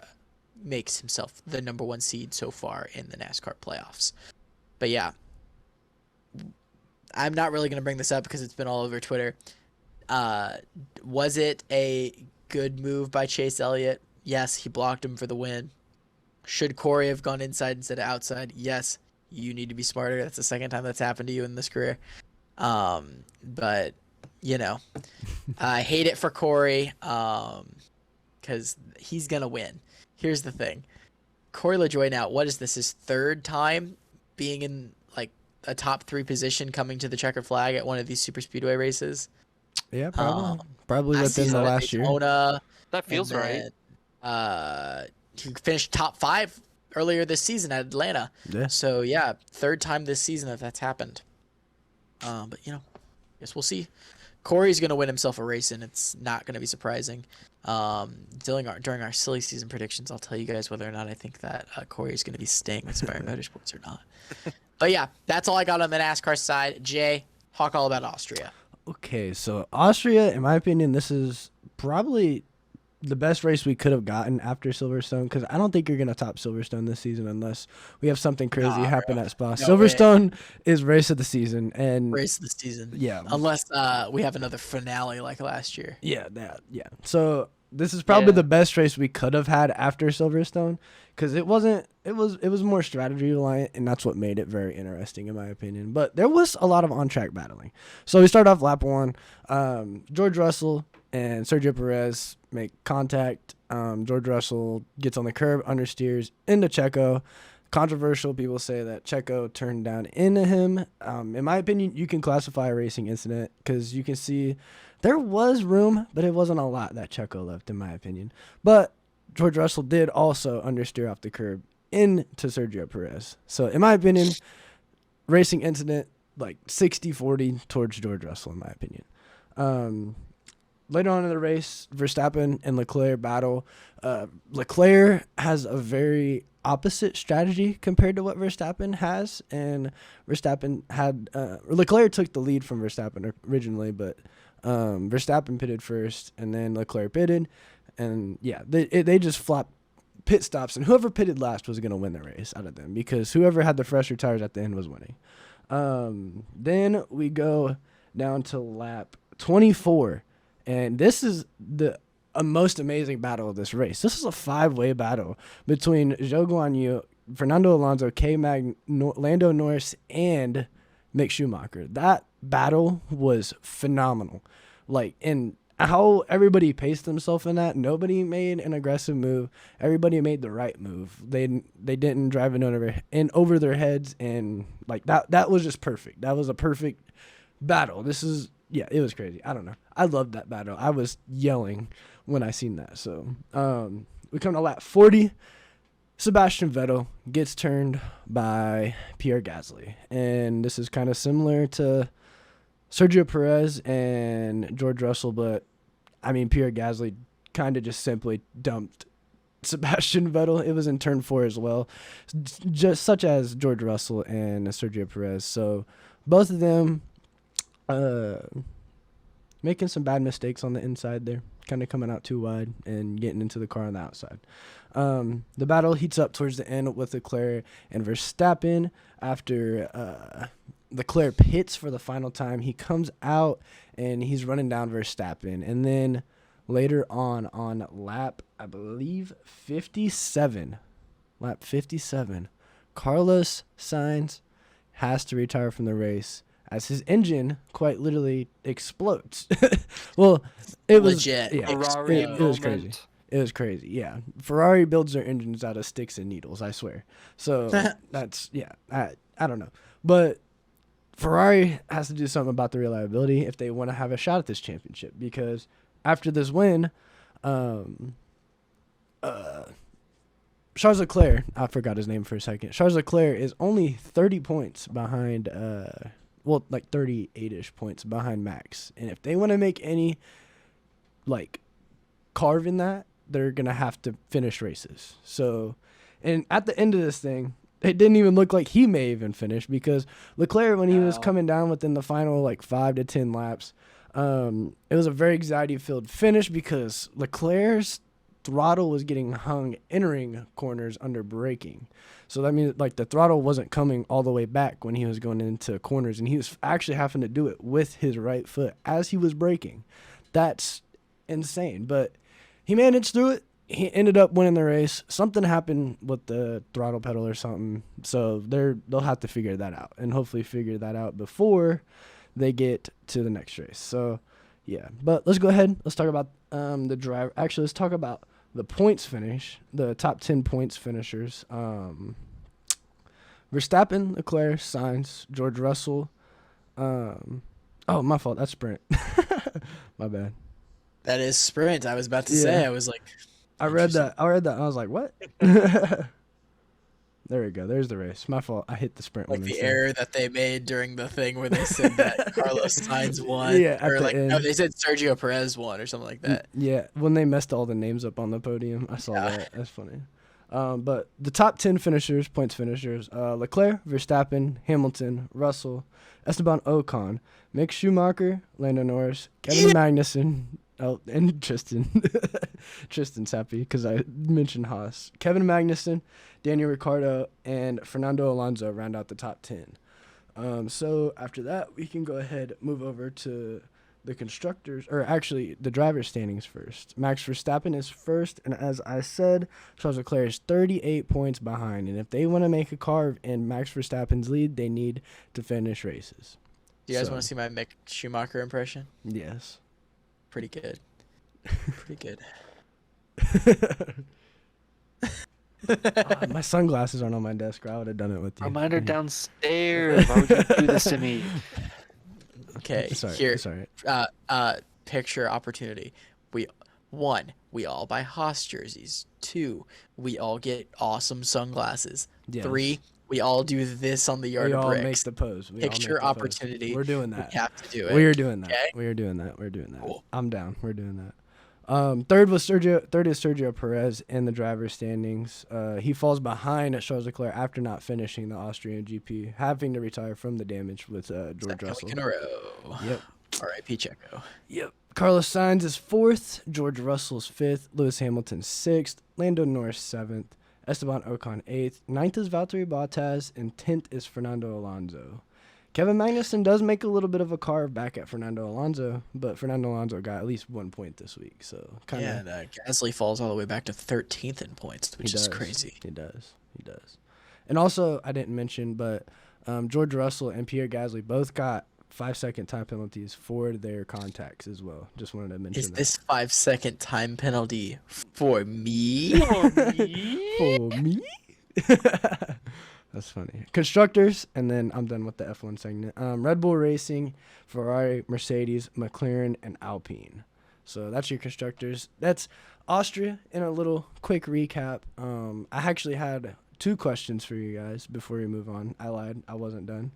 makes himself the number 1 seed so far in the NASCAR playoffs. But yeah, I'm not really going to bring this up because it's been all over Twitter. Was it a good move by Chase Elliott? Yes, he blocked him for the win. Should Corey have gone inside instead of outside? Yes. You need to be smarter. That's the second time that's happened to you in this career. But, you know, I hate it for Corey because he's going to win. Here's the thing. Corey LaJoie now, what is this, his 3rd time being in, like, a top 3 position coming to the checkered flag at one of these super speedway races? Yeah, probably Last within the season at last year. Daytona, That feels and right. then, he finished top 5 earlier this season at Atlanta. Yeah. So yeah, 3rd time this season that's happened. But you know, guess we'll see. Corey's gonna win himself a race, and it's not gonna be surprising. During our silly season predictions, I'll tell you guys whether or not I think that Corey's gonna be staying with Spire Motorsports or not. But yeah, that's all I got on the NASCAR side. Jay, talk all about Austria. Okay, so Austria, in my opinion, this is probably the best race we could have gotten after Silverstone, because I don't think you're going to top Silverstone this season unless we have something crazy Nah, happen bro. at Spa. No Silverstone is race of the season, and Race of the season. yeah, Unless we have another finale like last year. yeah. So this is probably Yeah. the best race we could have had after Silverstone, because it wasn't. It was more strategy reliant, and that's what made it very interesting, in my opinion. But there was a lot of on track battling. So we start off lap 1. George Russell and Sergio Perez make contact. George Russell gets on the curb, understeers into Checo. Controversial. People say that Checo turned down into him. In my opinion, you can classify a racing incident because you can see there was room, but it wasn't a lot that Checo left, in my opinion. But George Russell did also understeer off the curb into Sergio Perez. So, in my opinion, racing incident like 60-40 towards George Russell, in my opinion. Later on in the race, Verstappen and Leclaire battle. Leclaire has a very opposite strategy compared to what Verstappen has. And Verstappen had Leclaire took the lead from Verstappen originally, but Verstappen pitted first, and then Leclaire pitted, and yeah, they just flopped pit stops, and whoever pitted last was going to win the race out of them, because whoever had the fresher tires at the end was winning. Then we go down to lap 24, and this is a most amazing battle of this race. This is a 5-way battle between Zhou Guanyu, Fernando Alonso, Lando Norris, and Mick Schumacher. That battle was phenomenal. Like, and how everybody paced themselves in that. Nobody made an aggressive move. Everybody made the right move. They didn't drive it over their heads, and like that was just perfect. That was a perfect battle. It was crazy. I don't know. I loved that battle. I was yelling when I seen that. So we come to lap 40. Sebastian Vettel gets turned by Pierre Gasly, and this is kind of similar to Sergio Perez and George Russell, but I mean, Pierre Gasly kind of just simply dumped Sebastian Vettel. It was in turn 4 as well, just such as George Russell and Sergio Perez. So both of them making some bad mistakes on the inside there, kind of coming out too wide and getting into the car on the outside. The battle heats up towards the end with Leclaire and Verstappen. After Leclaire pits for the final time, he comes out and he's running down Verstappen. And then later on lap, I believe, 57, Carlos Sainz has to retire from the race as his engine quite literally explodes. Well, it was legit. Yeah, Ferrari it was crazy. It was crazy, yeah. Ferrari builds their engines out of sticks and needles, I swear. So that's, yeah, I don't know. But Ferrari has to do something about the reliability if they want to have a shot at this championship, because after this win, Charles Leclerc, I forgot his name for a second. Charles Leclerc is only 30 points behind, 38-ish points behind Max. And if they want to make any, carve in that, they're going to have to finish races. So, and at the end of this thing, it didn't even look like he may even finish, because Leclerc, when he was coming down within the final 5 to 10 laps, it was a very anxiety-filled finish because Leclerc's throttle was getting hung entering corners under braking. So that means the throttle wasn't coming all the way back when he was going into corners, and he was actually having to do it with his right foot as he was braking. That's insane, but he managed through it. He ended up winning the race. Something happened with the throttle pedal or something, so they'll have to figure that out, and hopefully figure that out before they get to the next race. So, yeah. But let's go ahead. Let's talk about the driver. Actually, let's talk about the points finish, the top 10 points finishers. Verstappen, Leclerc, Sainz, George Russell. Oh, my fault. That's sprint. My bad. That is sprint. I was about to say. I was like, I read that. I was like, what? There we go. There's the race. My fault. I hit the sprint one. The error that they made during the thing where they said that Carlos Sainz won. Yeah, or no, they said Sergio Perez won or something like that. Yeah, when they messed all the names up on the podium. I saw that. That's funny. But the top 10 finishers, points finishers, Leclerc, Verstappen, Hamilton, Russell, Esteban Ocon, Mick Schumacher, Lando Norris, Kevin Magnussen, and Tristan. Tristan's happy because I mentioned Haas. Kevin Magnussen, Daniel Ricciardo, and Fernando Alonso round out the top 10. So after that, we can go ahead move over to the constructors, or actually the driver's standings first. Max Verstappen is first, and as I said, Charles Leclerc is 38 points behind. And if they want to make a carve in Max Verstappen's lead, they need to finish races. Do you guys want to see my Mick Schumacher impression? Yes. Pretty good. Pretty good. My sunglasses aren't on my desk, or I would have done it with you. Reminder downstairs. Why would you do this to me? Okay, sorry. Picture opportunity. We all buy Haas jerseys. 2, we all get awesome sunglasses. Yes. 3, we all do this on the yard We of all bricks. make the pose. Picture opportunity. We're doing that. We have to do it. We are doing that. Okay? We are doing that. We're doing that. Cool. I'm down. We're doing that. Third is Sergio Perez in the driver's standings. He falls behind Charles Leclerc after not finishing the Austrian GP, having to retire from the damage with George Second Russell. week in a row. Yep. R.I.P. Checo. Yep. Carlos Sainz is 4th, George Russell's 5th, Lewis Hamilton 6th, Lando Norris 7th, Esteban Ocon 8th, 9th is Valtteri Bottas, and 10th is Fernando Alonso. Kevin Magnussen does make a little bit of a carve back at Fernando Alonso, but Fernando Alonso got at least 1 point this week, so kind of. Yeah, and Gasly falls all the way back to 13th in points, which is crazy. He does. And also, I didn't mention, but George Russell and Pierre Gasly both got 5-second time penalties for their contacts as well. Just wanted to mention Is that. this 5-second time penalty for me? For me? That's funny. Constructors, and then I'm done with the F1 segment. Red Bull Racing, Ferrari, Mercedes, McLaren, and Alpine. So that's your constructors. That's Austria. In a little quick recap, I actually had 2 questions for you guys before we move on. I lied. I wasn't done.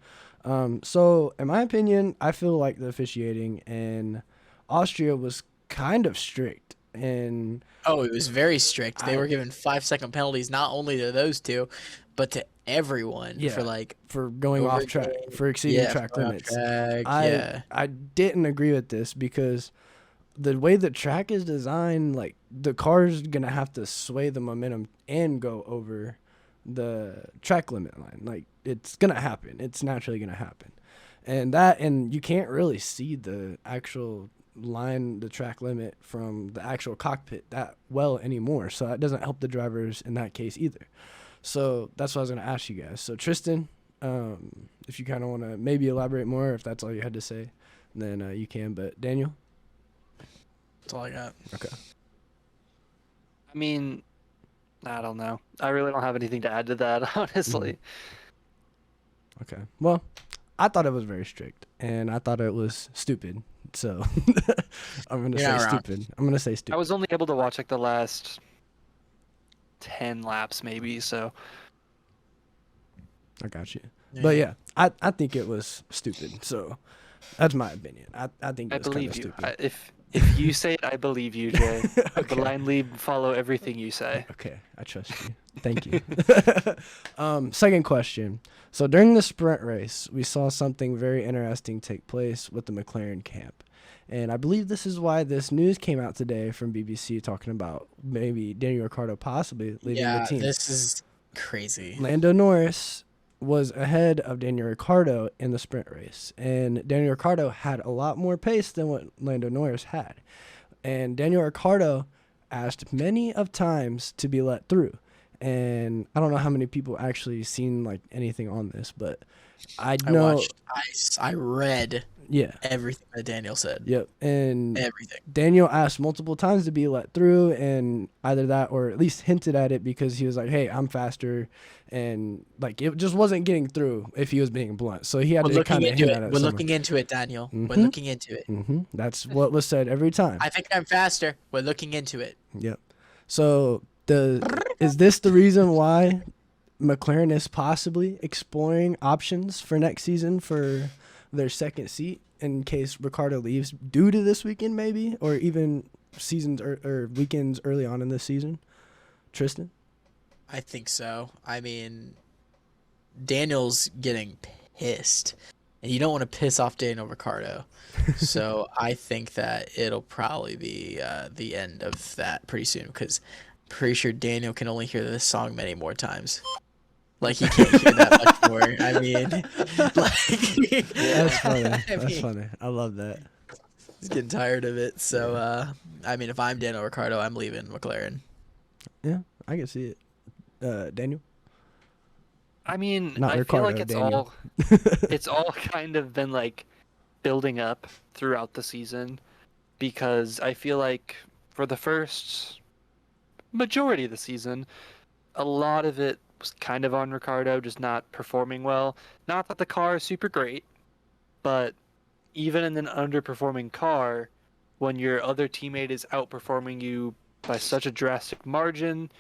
So in my opinion, I feel like the officiating in Austria was kind of strict. And Oh, it was very strict. They were given 5-second penalties not only to those two, but to everyone for going off track, for exceeding track limits. I didn't agree with this because the way the track is designed, like the car's gonna have to sway the momentum and go over the track limit line. Like it's gonna happen. It's naturally gonna happen, and you can't really see the actual line, the track limit from the actual cockpit that well anymore. So that doesn't help the drivers in that case either. So that's what I was gonna ask you guys. So Tristan, if you kind of want to maybe elaborate more, if that's all you had to say, then you can. But Daniel, that's all I got. Okay. I mean, I don't know. I really don't have anything to add to that, honestly. Okay. Well, I thought it was very strict, and I thought it was stupid. So I'm gonna say stupid. I'm gonna say stupid. I was only able to watch like the last 10 laps, maybe. So I got you. Yeah. But yeah, I think it was stupid. So that's my opinion. I think it was kind of stupid. If you say it, I believe you, Jay. Okay. I blindly follow everything you say. Okay, I trust you. Thank you. Second question. So during the sprint race, we saw something very interesting take place with the McLaren camp. And I believe this is why this news came out today from BBC talking about maybe Daniel Ricciardo possibly leaving the team. Yeah, this is crazy. Lando Norris was ahead of Daniel Ricciardo in the sprint race, and Daniel Ricciardo had a lot more pace than what Lando Norris had. And Daniel Ricciardo asked many of times to be let through. And I don't know how many people actually seen like anything on this, but I read everything that Daniel said. Yep. And everything. Daniel asked multiple times to be let through, and either that or at least hinted at it because he was like, hey, I'm faster. And like it just wasn't getting through if he was being blunt. So he had to kind of hint at it. We're looking into it, Daniel. Mm-hmm. We're looking into it. Mm-hmm. That's what was said every time. I think I'm faster. We're looking into it. Yep. So is this the reason why McLaren is possibly exploring options for next season for their second seat in case Ricciardo leaves due to this weekend maybe, or even seasons or weekends early on in this season? Tristan? I think so. I mean, Daniel's getting pissed, and you don't want to piss off Daniel Ricciardo. So I think that it'll probably be the end of that pretty soon, because I'm pretty sure Daniel can only hear this song many more times. Like, he can't hear that much more. I mean, like... That's funny. That's funny. I love that. He's getting tired of it. So, I mean, if I'm Daniel Ricciardo, I'm leaving McLaren. Yeah, I can see it. Daniel? I mean, Not I Ricciardo, feel like Daniel. it's all kind of been like building up throughout the season, because I feel like for the first majority of the season, a lot of it was kind of on Ricciardo just not performing well. Not that the car is super great, but even in an underperforming car, when your other teammate is outperforming you by such a drastic margin,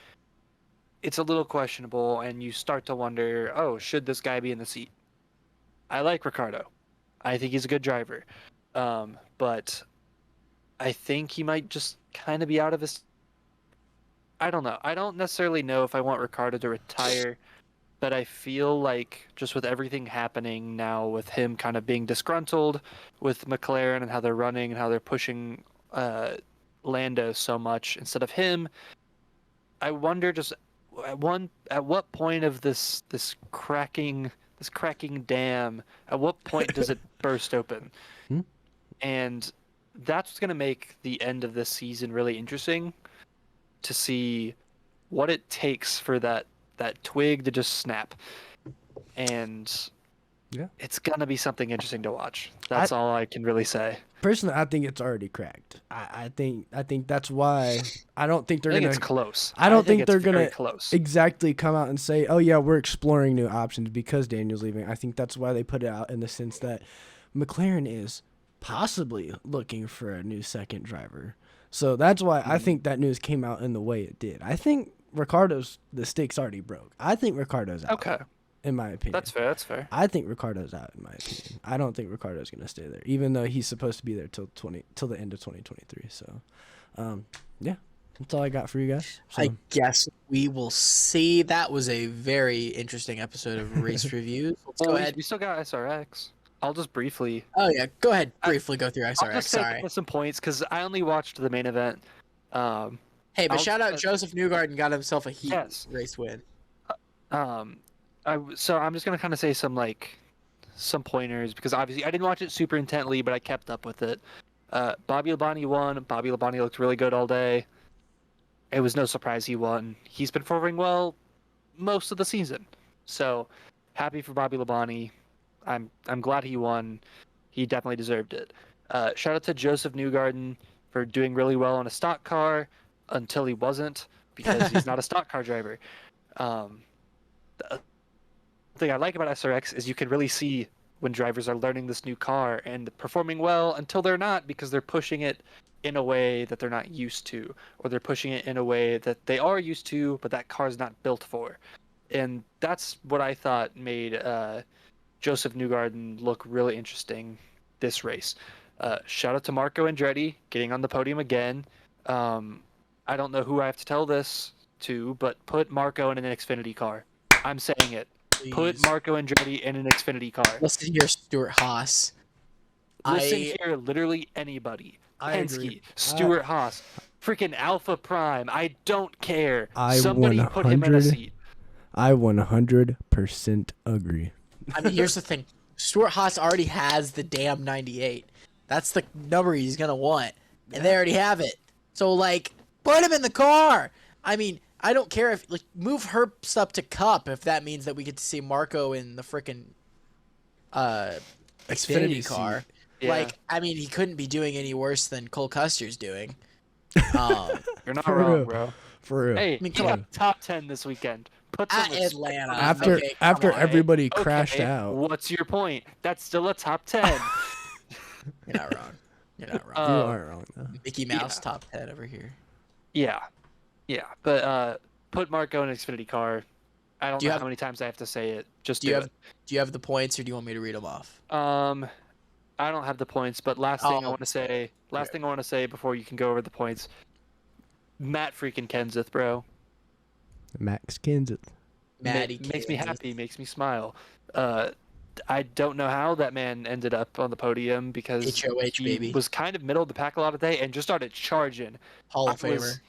it's a little questionable, and you start to wonder, oh, should this guy be in the seat? I like Ricciardo. I think he's a good driver. But I think he might just kind of be out of his. I don't know. I don't necessarily know if I want Ricardo to retire, but I feel like just with everything happening now, with him kind of being disgruntled with McLaren and how they're running and how they're pushing Lando so much instead of him, I wonder just at what point of this cracking dam, at what point does it burst open? And that's what's going to make the end of this season really interesting, to see what it takes for that twig to just snap. And Yeah. it's going to be something interesting to watch. That's all I can really say. Personally, I think it's already cracked. I think that's why I don't think they're I think gonna. it's close. I don't think it's they're very gonna close. exactly come out and say, "Oh yeah, we're exploring new options because Daniel's leaving." I think that's why they put it out in the sense that McLaren is possibly looking for a new second driver. So that's why I think that news came out in the way it did. I think the stick's already broke. I think Ricardo's out. Okay. In my opinion. That's fair. I think Ricardo's out, in my opinion. I don't think Ricardo's going to stay there, even though he's supposed to be there till the end of 2023. So, yeah, that's all I got for you guys. So. I guess we will see. That was a very interesting episode of Race Reviews. Let's go ahead. We still got SRX. I'll just briefly. Oh, yeah. Go ahead. Briefly go through I'll SRX. just Sorry. take some points because I only watched the main event. Hey, but shout out Joseph Newgarden got himself a heat Yes. race win. So I'm just gonna kind of say some pointers because obviously I didn't watch it super intently, but I kept up with it. Bobby Labonte won. Bobby Labonte looked really good all day. It was no surprise he won. He's been performing well most of the season, so happy for Bobby Labonte. I'm glad he won. He definitely deserved it. Shout out to Joseph Newgarden for doing really well on a stock car until he wasn't, because he's not a stock car driver. The thing I like about SRX is you can really see when drivers are learning this new car and performing well until they're not, because they're pushing it in a way that they're not used to, or they're pushing it in a way that they are used to, but that car's not built for. And that's what I thought made Joseph Newgarden look really interesting this race. Shout out to Marco Andretti getting on the podium again. I don't know who I have to tell this to, but put Marco in an Xfinity car. I'm saying it. Please. Put Marco Andretti in an Xfinity car. Listen here, Stuart Haas. Listen here, literally anybody. I Penske, agree. Stuart Haas, freaking Alpha Prime. I don't care. I Somebody put him in a seat. I 100% agree. I mean, here's the thing. Stuart Haas already has the damn 98. That's the number he's going to want. And they already have it. So, like, put him in the car. I mean, I don't care if, like, move Herbst up to Cup if that means that we get to see Marco in the freaking Xfinity car. Yeah. Like, I mean, he couldn't be doing any worse than Cole Custer's doing. You're not For wrong, real. bro. For real. Hey, I mean, he come got on. top 10 this weekend. Put some At respect Atlanta. on his After name. Okay, after come on. everybody Okay, crashed out. What's your point? That's still a top 10. You're not wrong. You're not wrong. You aren't wrong though. Mickey Mouse yeah. top 10 over here. Yeah. But put Marco in an Xfinity car. I don't know how many times I have to say it. Just do it. Do you have the points, or do you want me to read them off? I don't have the points, but last thing I Oh, want to say before you can go over the points. Matt freaking Kenseth, bro. Max Kenseth. Maddie makes me Kansas. happy, makes me smile. I don't know how that man ended up on the podium, because HOH, he baby. was kind of middle of the pack a lot of the day and just started charging. Hall of I was- Famer.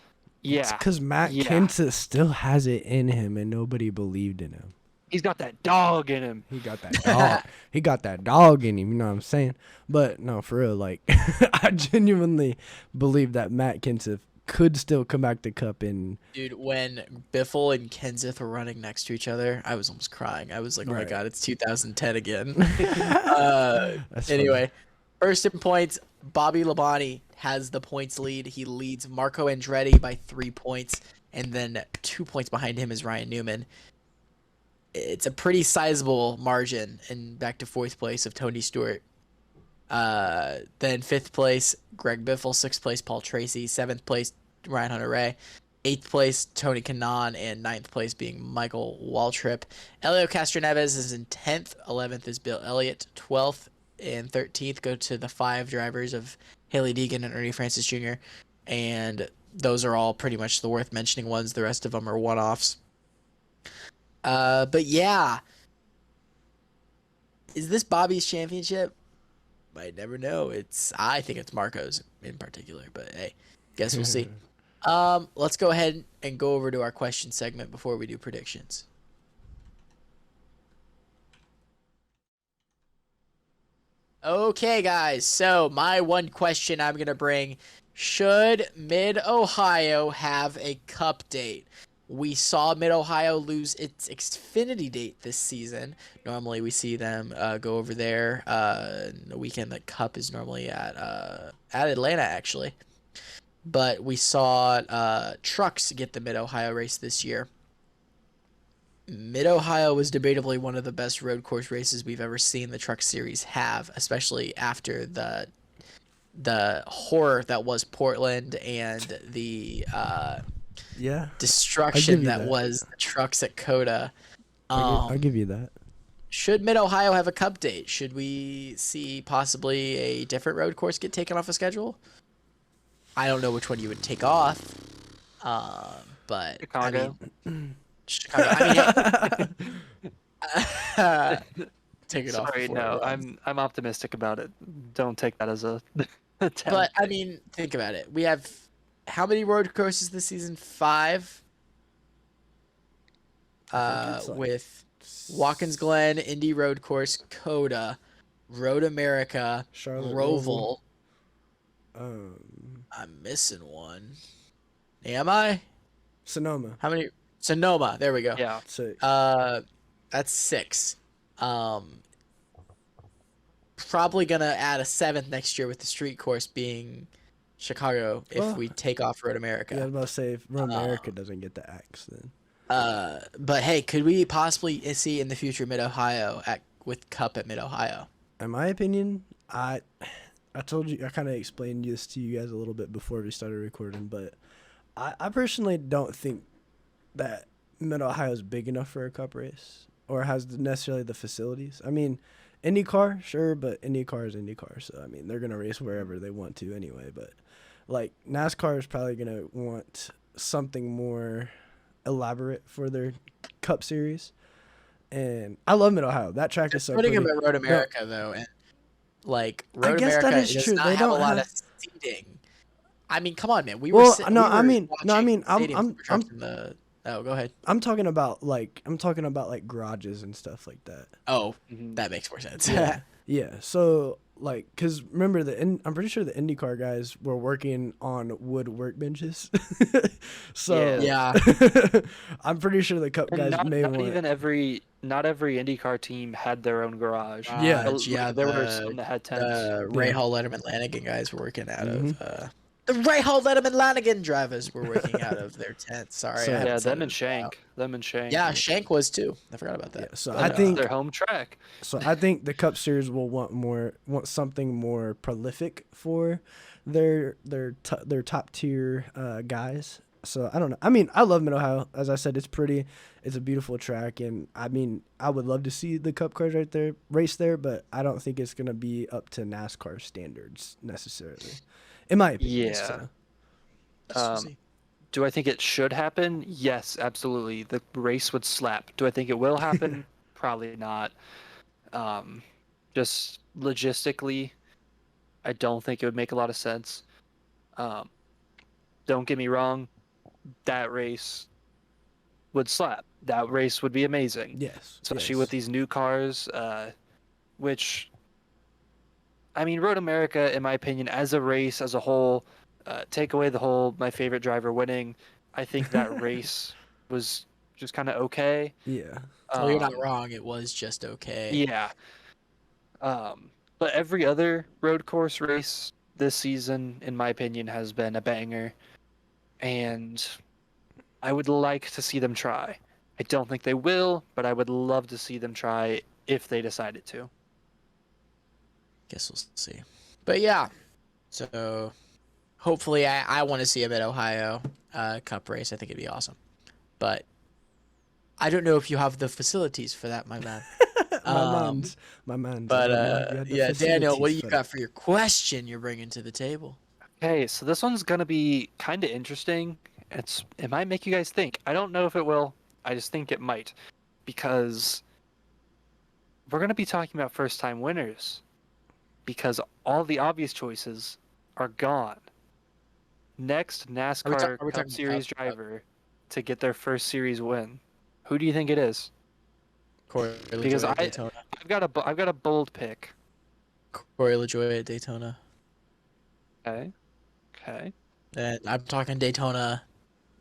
Yeah, Because Matt Yeah. Kenseth still has it in him, and nobody believed in him. he's got that dog in him. He got that dog. He got that dog in him. You know what I'm saying? But no, for real, like I genuinely believe that Matt Kenseth could still come back to Cup in. Dude, when Biffle and Kenseth were running next to each other, I was almost crying. I was like, oh my Right. God, it's 2010 again. That's Anyway, first in points, Bobby Labonte has the points lead. He leads Marco Andretti by 3 points, and then 2 points behind him is Ryan Newman. It's a pretty sizable margin, and back to fourth place of Tony Stewart. Then fifth place, Greg Biffle. Sixth place, Paul Tracy. Seventh place, Ryan Hunter-Ray. Eighth place, Tony Kanaan, and ninth place being Michael Waltrip. Elio Castroneves is in 10th. 11th is Bill Elliott. 12th and 13th go to the 5 drivers of Haley Deegan and Ernie Francis Jr. and those are all pretty much the worth mentioning ones. The rest of them are one-offs. But yeah, is this Bobby's championship? Might never know. I think it's Marco's in particular, but hey, guess we'll see. Let's go ahead and go over to our question segment before we do predictions. Okay, guys. So my one question I'm gonna bring: should Mid-Ohio have a Cup date? We saw Mid-Ohio lose its Xfinity date this season. Normally, we see them go over there. The weekend that Cup is normally at Atlanta, actually. But we saw Trucks get the Mid-Ohio race this year. Mid-Ohio was debatably one of the best road course races we've ever seen the Truck Series have, especially after the horror that was Portland and the destruction that was the trucks at Coda. I'll give you that. Should Mid-Ohio have a Cup date? Should we see possibly a different road course get taken off a schedule? I don't know which one you would take off, but Chicago. Chicago. Take it off. Sorry, no, I'm optimistic about it. Don't take that as a. But I mean, think about it. We have how many road courses this season? 5. With Watkins Glen, Indy Road Course, Coda, Road America, Charlotte Roval. I'm missing one. Am I? Sonoma. How many? Sonoma. There we go. Yeah. 6. That's 6. Probably gonna add a 7th next year with the street course being Chicago if we take off Road America. Yeah, I was about to say if Road America doesn't get the axe, then. But hey, could we possibly see in the future Mid-Ohio with Cup at Mid-Ohio? In my opinion, I told you, I kind of explained this to you guys a little bit before we started recording, but I personally don't think that Mid-Ohio is big enough for a Cup race or has necessarily the facilities. I mean, IndyCar, sure, but IndyCar is IndyCar, so I mean, they're going to race wherever they want to anyway, but like NASCAR is probably going to want something more elaborate for their Cup series. And I love Mid-Ohio. That track is so putting pretty. them at Road America though, and like Road guess America that is does true. not They have a don't lot have- of seating. I mean, come on, man. I mean, Oh, go ahead. I'm talking about like garages and stuff like that. Oh, Mhm. that makes more sense. Yeah. So like, cause remember I'm pretty sure the IndyCar guys were working on wood workbenches. So Yeah. I'm pretty sure the Cup And guys not want. even every IndyCar team had their own garage. Yeah. There were some that had tents. Ray Hall, Letterman, Lanigan guys were working out Mhm. of. The Ray Hall, Letterman, Lanigan drivers were working out of their tents. Sorry. So- I haven't Yeah, said them it and in a while. Shank. Them and Shank. Yeah, Shank was too. I forgot about that. Yeah, so But, I think Their home track. the Cup Series will want something more prolific for their top tier guys. So I don't know. I mean, I love Mid-Ohio. As I said, it's pretty. It's a beautiful track, and I mean, I would love to see the Cup cars race there, but I don't think it's gonna be up to NASCAR standards necessarily, in my opinion. Yeah. So. We'll see. Do I think it should happen? Yes, absolutely. The race would slap. Do I think it will happen? Probably not. Just logistically, I don't think it would make a lot of sense. Don't get me wrong, that race would slap. That race would be amazing. Yes. Especially yes. with these new cars, which, I mean, Road America, in my opinion, as a race, as a whole, take away the whole my favorite driver winning, I think that race was just kind of okay. Yeah. Well, you're not wrong. It was just okay. Yeah. But every other road course race this season, in my opinion, has been a banger. And I would like to see them try. I don't think they will, but I would love to see them try if they decided to. Guess we'll see. But yeah, so hopefully I want to see a Mid-Ohio Cup race. I think it'd be awesome. But I don't know if you have the facilities for that, my man. my man. But You had the yeah, Daniel, what do facilities you for got for your question you're bringing to the table? Okay, so this one's gonna be kind of interesting. It might make you guys think. I don't know if it will. I just think it might, because we're gonna be talking about first-time winners, because all the obvious choices are gone. Next NASCAR Are we Cup talking Series Cup? driver to get their first series win. Who do you think it is? Corey Because LaJoie at Daytona. I've got a bold pick. Corey LaJoie at Daytona. Okay. Okay. And I'm talking Daytona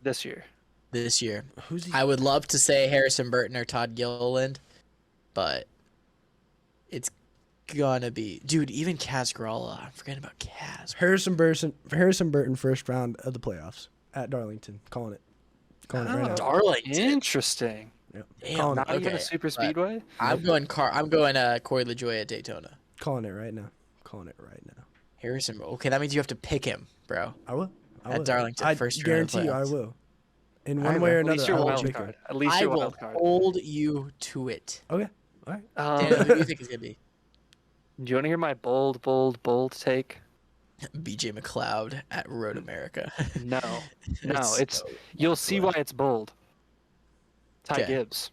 This year. this year. Who's he? I would love to say Harrison Burton or Todd Gilliland, but it's gonna be, dude. Even Kaz Gralla. I'm forgetting about Kaz. Harrison Burton, first round of the playoffs at Darlington. Calling it right now. Darlington. Interesting. Yep. Damn, Calling Not it. even okay, a super but speedway. I'm going Corey LaJoie at Daytona. Calling it right now. Calling it right now. Harrison. Okay, that means you have to pick him, bro. I will. At Darlington, I first round of guarantee you, I playoffs. will. In All one right, way or bro. At least another, your I will wild pick card. him. At least I your will wild card. hold you to it. Okay. All right. Daniel, who do you think is gonna be? Do you want to hear my bold take? BJ McLeod at Road America. No, no. It's so you'll see why much. it's bold. Ty Okay. Gibbs.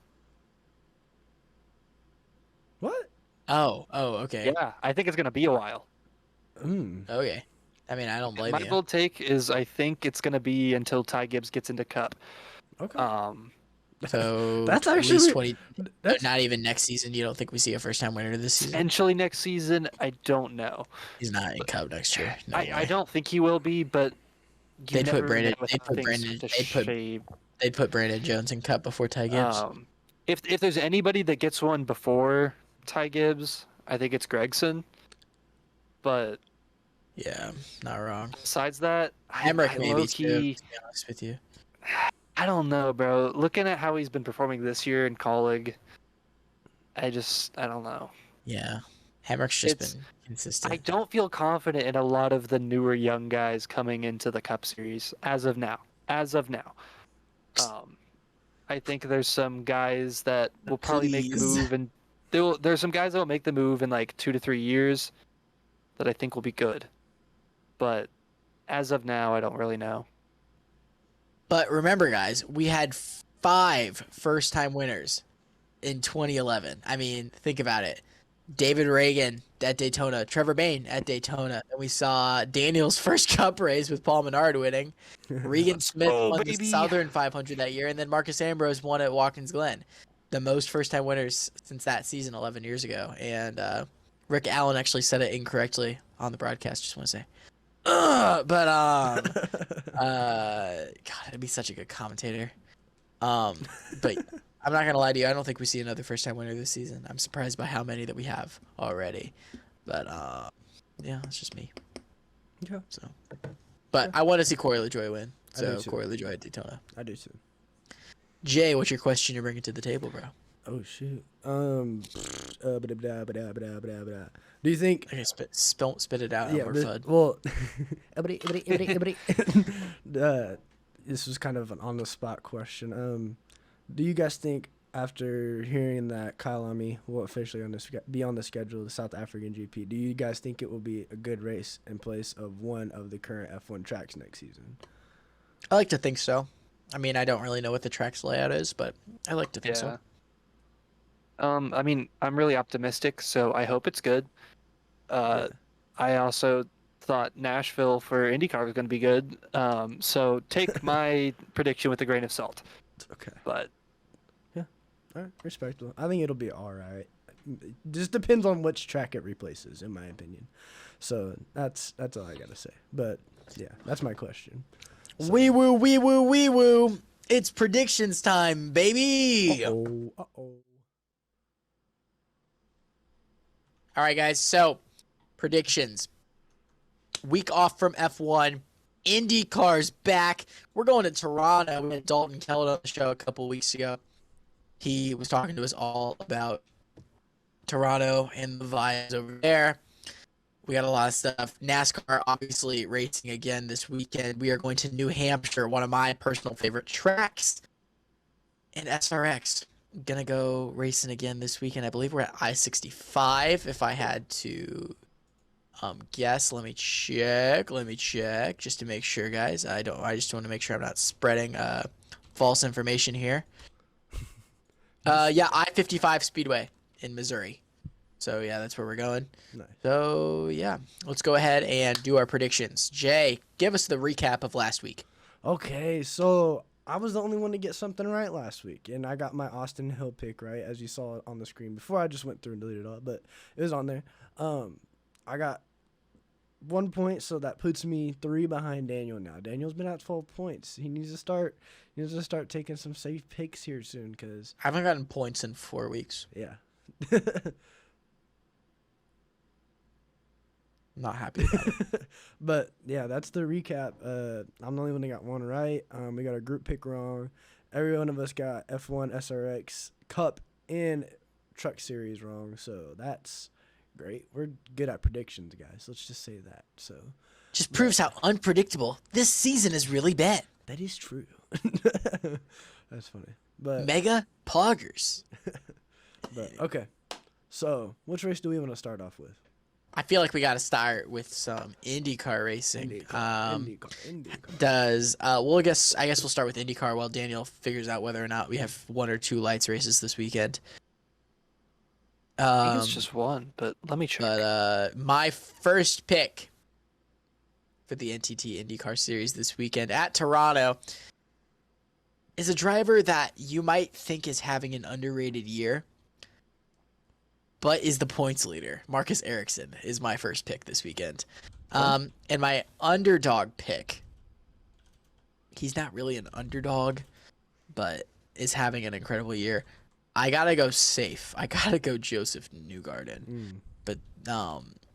What? Oh, okay. Yeah, I think it's gonna be a while. Okay. I mean, I don't blame My you. bold take is I think it's gonna be until Ty Gibbs gets into Cup. Okay. So That's at actually least 20. that's Not even next season. You don't think we see a first-time winner this season? Potentially next season, I don't know. He's not in Cup next year. No I way. don't think he will be, but you They'd put never Brandon- know with they'd how put things Brandon- start to they'd put- shape. They'd put Brandon Jones in Cup before Ty Gibbs. If there's anybody that gets one before Ty Gibbs, I think it's Gregson. But Yeah, not wrong. besides that, Hamrick maybe too. low-key, To be honest with you. I don't know, bro. Looking at how he's been performing this year in Colleague, I don't know. Yeah, Hamrick's just It's- been consistent. I don't feel confident in a lot of the newer young guys coming into the Cup Series as of now. I think there's some guys that will probably make the Please. move, and there's some guys that will make the move in like 2 to 3 years that I think will be good. But as of now, I don't really know. But remember, guys, we had 5 first-time winners in 2011. I mean, think about it. David Reagan at Daytona, Trevor Bayne at Daytona. And we saw Daniel's first Cup race with Paul Menard winning. Regan Smith won the baby. Southern 500 that year, and then Marcus Ambrose won at Watkins Glen. The most first-time winners since that season 11 years ago. And Rick Allen actually said it incorrectly on the broadcast, just want to say. God, it'd be such a good commentator. But I'm not gonna lie to you. I don't think we see another first-time winner this season. I'm surprised by how many that we have already. But yeah, it's just me. Okay. So, but I want to see Corey LaJoie win. I do So too. Corey LaJoie at Daytona. I do too. Jay, what's your question you're bringing to the table, bro? Oh shoot. Do you think? Okay, spit it out. Yeah. More but- fun. Well, this was kind of an on the spot question. Do you guys think after hearing that Kyle Lamy will officially be on the schedule of the South African GP, do you guys think it will be a good race in place of one of the current F1 tracks next season? I like to think so. I mean, I don't really know what the track's layout is, but I like to think so. I mean, I'm really optimistic, so I hope it's good. I also thought Nashville for IndyCar was going to be good. So take my prediction with a grain of salt. Okay. But All right, respectable. I think it'll be all right. It just depends on which track it replaces, in my opinion. So that's all I gotta say. But yeah, that's my question. So, Wee woo, wee woo, wee woo. It's predictions time, baby. uh-oh. All right, guys. So, predictions. Week off from F1. IndyCar's back. We're going to Toronto. We had Dalton Kellett on the show a couple weeks ago. He was talking to us all about Toronto and the vibes over there. We got a lot of stuff. NASCAR obviously racing again this weekend. We are going to New Hampshire, one of my personal favorite tracks. And SRX gonna go racing again this weekend. I believe we're at I-65 if I had to guess. Let me check. Just to make sure, guys. I just want to make sure I'm not spreading false information here. Yeah, I-55 Speedway in Missouri. So yeah, that's where we're going. Nice. So yeah, let's go ahead and do our predictions. Jay, give us the recap of last week. Okay, so I was the only one to get something right last week, and I got my Austin Hill pick right, as you saw on the screen before. I just went through and deleted it all, but it was on there. I got 1 point, so that puts me 3 behind Daniel now. Daniel's been at 12 points. He needs to start taking some safe picks here soon, cause I haven't gotten points in 4 weeks. yeah. Not happy about it. But yeah, that's the recap. I'm the only one that got one right. We got a group pick wrong. Every one of us got F1, SRX, Cup, and Truck Series wrong. So that's great. We're good at predictions, guys. Let's just say that. So Just proves how unpredictable this season has really been. that is true. That's funny. But Mega poggers. okay. So which race do we want to start off with? I feel like we got to start with some IndyCar racing. IndyCar. I guess we'll start with IndyCar while Daniel figures out whether or not we have 1 or 2 lights races this weekend. I think it's just one, but let me check. But my first pick for the NTT IndyCar Series this weekend at Toronto is a driver that you might think is having an underrated year, but is the points leader. Marcus Ericsson is my first pick this weekend. And my underdog pick, he's not really an underdog, but is having an incredible year. I got to go safe. I got to go Joseph Newgarden. But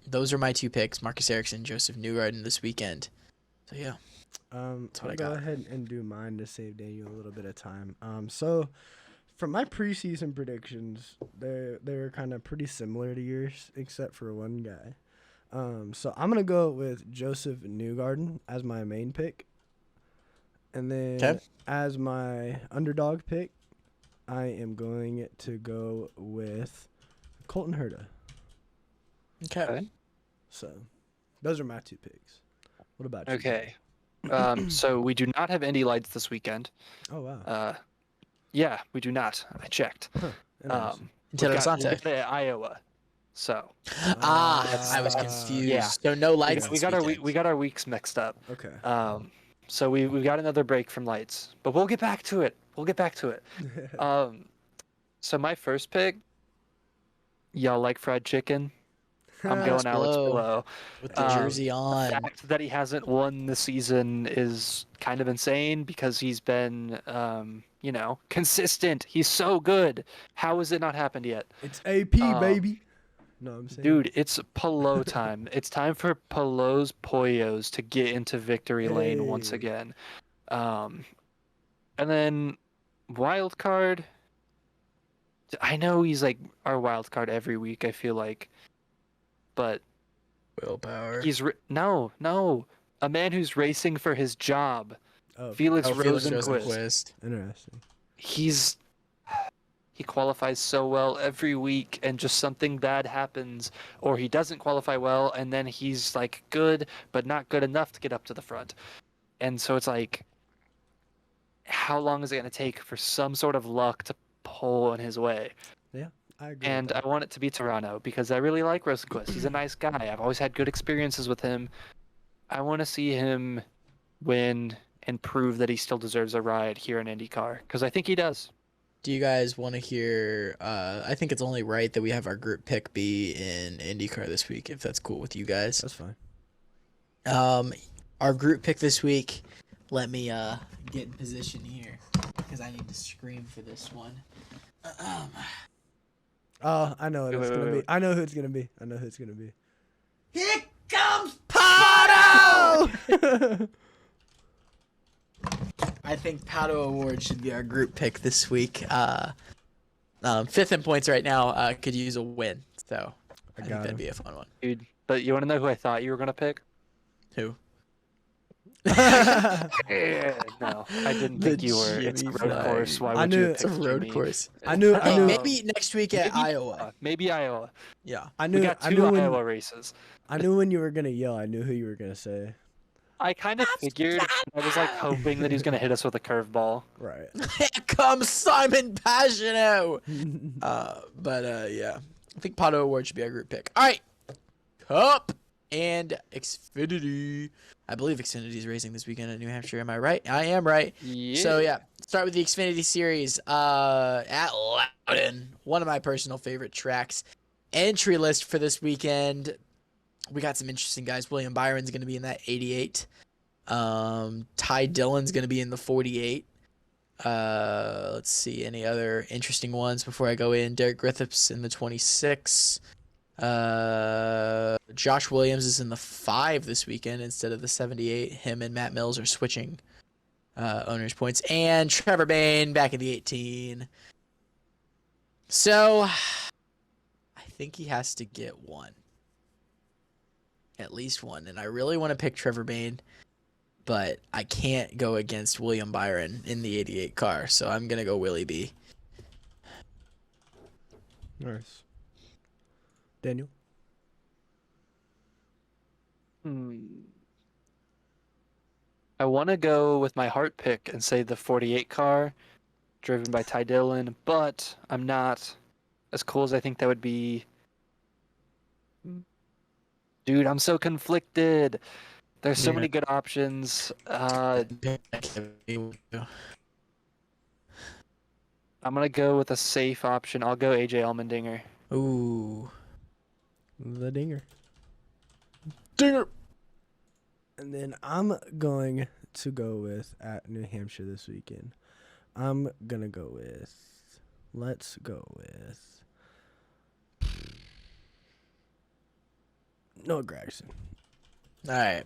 those are my 2 picks, Marcus Ericsson, Joseph Newgarden this weekend. So, yeah. I'll I go got. ahead and do mine to save Daniel a little bit of time. So from my preseason predictions, they're kind of pretty similar to yours, except for one guy. So I'm gonna go with Joseph Newgarden as my main pick, and then as my underdog pick, I am going to go with Colton Herta. Okay. So those are my 2 picks. What about you? Okay. So we do not have Indy lights this weekend. Oh wow. Yeah, we do not. I checked. Interesting. Until We've got Sunday. Iowa. So I was confused. Yeah. So no lights. we got our weeks mixed up. Okay. So we've got another break from lights, but we'll get back to it. So my first pick, y'all like fried chicken? I'm going Alex Below. With the jersey on. The fact that he hasn't won the season is kind of insane because he's been, consistent. He's so good. How has it not happened yet? It's AP, baby. No, I'm saying. Dude, it's Polo time. It's time for Polo's Poyos to get into victory lane once again. And then wild card. I know he's like our wild card every week, I feel like. But Willpower. he's no, a man who's racing for his job. Oh, Felix Felix Rosenqvist. interesting. He qualifies so well every week, and just something bad happens, or he doesn't qualify well, and then he's like good, but not good enough to get up to the front. And so it's like, how long is it going to take for some sort of luck to pull in his way? Yeah, I agree. And I want it to be Toronto because I really like Rosenqvist. He's a nice guy. I've always had good experiences with him. I want to see him win and prove that he still deserves a ride here in IndyCar because I think he does. Do you guys want to hear? I think it's only right that we have our group pick be in IndyCar this week, if that's cool with you guys. That's fine. Our group pick this week. Let me get in position here because I need to scream for this one. Oh, I know what it's gonna be. wait. I know who it's gonna be. Here comes Pato! I think Pato Award should be our group pick this week. 5th in points right now. Could use a win, so I think that'd be a fun one. Dude, but you want to know who I thought you were going to pick? Who? No, I didn't The think you were. It's a Jimmy road flag. course. Why I would knew you? It's a pick road Jimmy? course. I knew. Hey, knew. maybe next week at Iowa. Maybe Iowa. Yeah. I We knew. got I two knew when. Iowa races. I knew when you were gonna yell. I knew who you were gonna say. I kind of figured. I was like hoping that he was gonna hit us with a curveball. Right. Here comes Simon Pagino. Yeah, I think Pato Award should be our group pick. All right, Cup and Xfinity. I believe Xfinity is racing this weekend at New Hampshire. Am I right? I am right. Yeah. So yeah, start with the Xfinity Series at Loudon, one of my personal favorite tracks. Entry list for this weekend. We got some interesting guys. William Byron's going to be in that 88. Ty Dillon's going to be in the 48. Let's see any other interesting ones before I go in. Derek Griffiths in the 26. Josh Williams is in the 5 this weekend instead of the 78. Him and Matt Mills are switching owners points. And Trevor Bayne back in the 18. So I think he has to get one. At least one. And I really want to pick Trevor Bayne, but I can't go against William Byron in the 88 car. So I'm going to go Willie B. Nice. Daniel. I want to go with my heart pick and say the 48 car, driven by Ty Dillon, but I'm not. As cool as I think that would be. Dude, I'm so conflicted. There's so many good options. I'm gonna go with a safe option. I'll go AJ Allmendinger. Ooh. The dinger. Dinger. And then I'm going to go with at New Hampshire this weekend. I'm gonna go with. Let's go with. Noah Gragson. All right.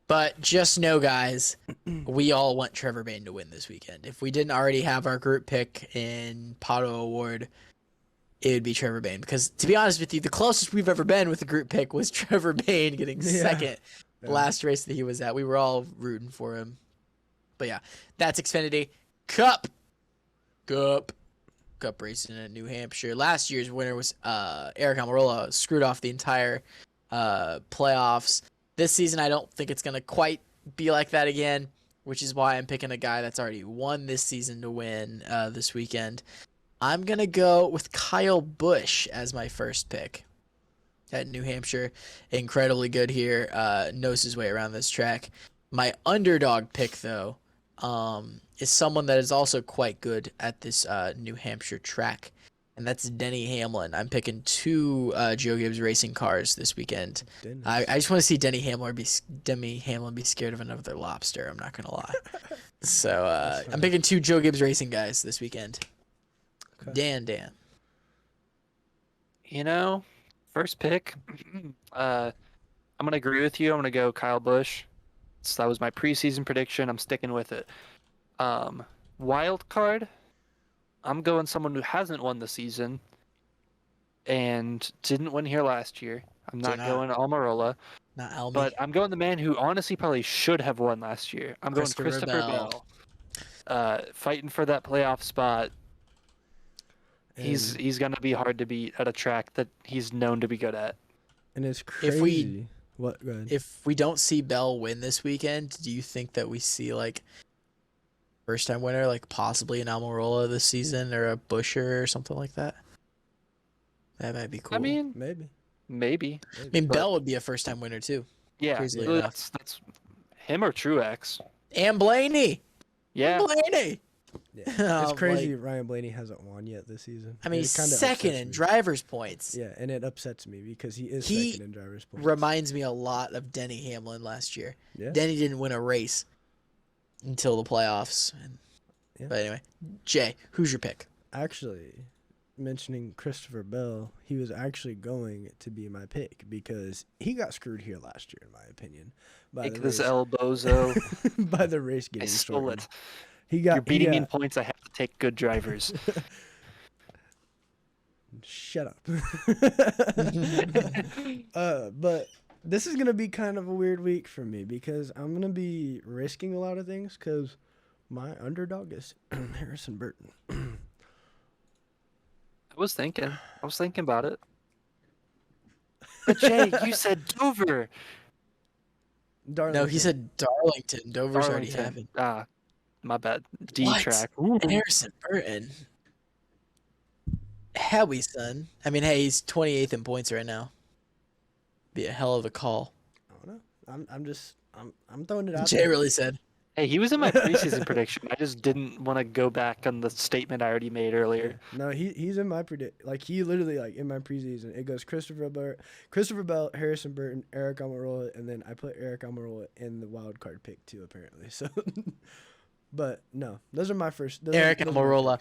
But just know, guys, we all want Trevor Bayne to win this weekend. If we didn't already have our group pick in Pato Award, it would be Trevor Bayne. Because, to be honest with you, the closest we've ever been with the group pick was Trevor Bayne getting second last race that he was at. We were all rooting for him. But, yeah, that's Xfinity. Cup racing in New Hampshire. Last year's winner was Eric Almirola. Screwed off the entire playoffs. This season, I don't think it's going to quite be like that again, which is why I'm picking a guy that's already won this season to win this weekend. I'm going to go with Kyle Busch as my first pick at New Hampshire. Incredibly good here. Knows his way around this track. My underdog pick, though, is someone that is also quite good at this New Hampshire track, and that's Denny Hamlin. I'm picking 2 Joe Gibbs racing cars this weekend. I just want to see Denny Hamlin be scared of another lobster. I'm not gonna lie. So I'm picking 2 Joe Gibbs racing guys this weekend. Okay. Dan. You know, first pick. I'm gonna agree with you. I'm gonna go Kyle Busch. So that was my preseason prediction. I'm sticking with it. Wild card. I'm going someone who hasn't won the season and didn't win here last year. I'm not going Almirola. Not Almi. But I'm going the man who honestly probably should have won last year. I'm going Christopher Bell. Fighting for that playoff spot. And he's gonna be hard to beat at a track that he's known to be good at. And it's crazy. Go ahead. If we don't see Bell win this weekend, do you think that we see like first time winner, like possibly an Almirola this season or a Busher or something like that? That might be cool. I mean, maybe. I mean, Bell would be a first time winner too. Yeah, that's him or Truex. And Blaney. Yeah. Blaney. Yeah. It's crazy Ryan Blaney hasn't won yet this season. I mean, he's second in driver's points. Yeah, and it upsets me because he is second in driver's points. Reminds me a lot of Denny Hamlin last year. Yeah. Denny didn't win a race until the playoffs. But anyway, Jay, who's your pick? Actually, mentioning Christopher Bell, he was actually going to be my pick because he got screwed here last year, in my opinion. Take this elbozo. By the race getting I stole it. You're beating me in points. I have to take good drivers. Shut up. But This is gonna be kind of a weird week for me because I'm gonna be risking a lot of things because my underdog is Harrison Burton. I was thinking about it. But Jay, you said Dover. Darlington. No, he said Darlington. Dover's already Darlington. happened. My bad. D What? track. Ooh. Harrison Burton. Howie, son. I mean, hey, he's 28th in points right now. Be a hell of a call. I don't know. I'm throwing it out Jay there. really said. Hey, he was in my preseason prediction. I just didn't want to go back on the statement I already made earlier. No, he's in my predict. Like he literally like in my preseason. It goes Christopher Bell, Harrison Burton, Eric Almirola, and then I put Eric Almirola in the wild card pick too. Apparently, so. But no, those are my first. Eric Almirola,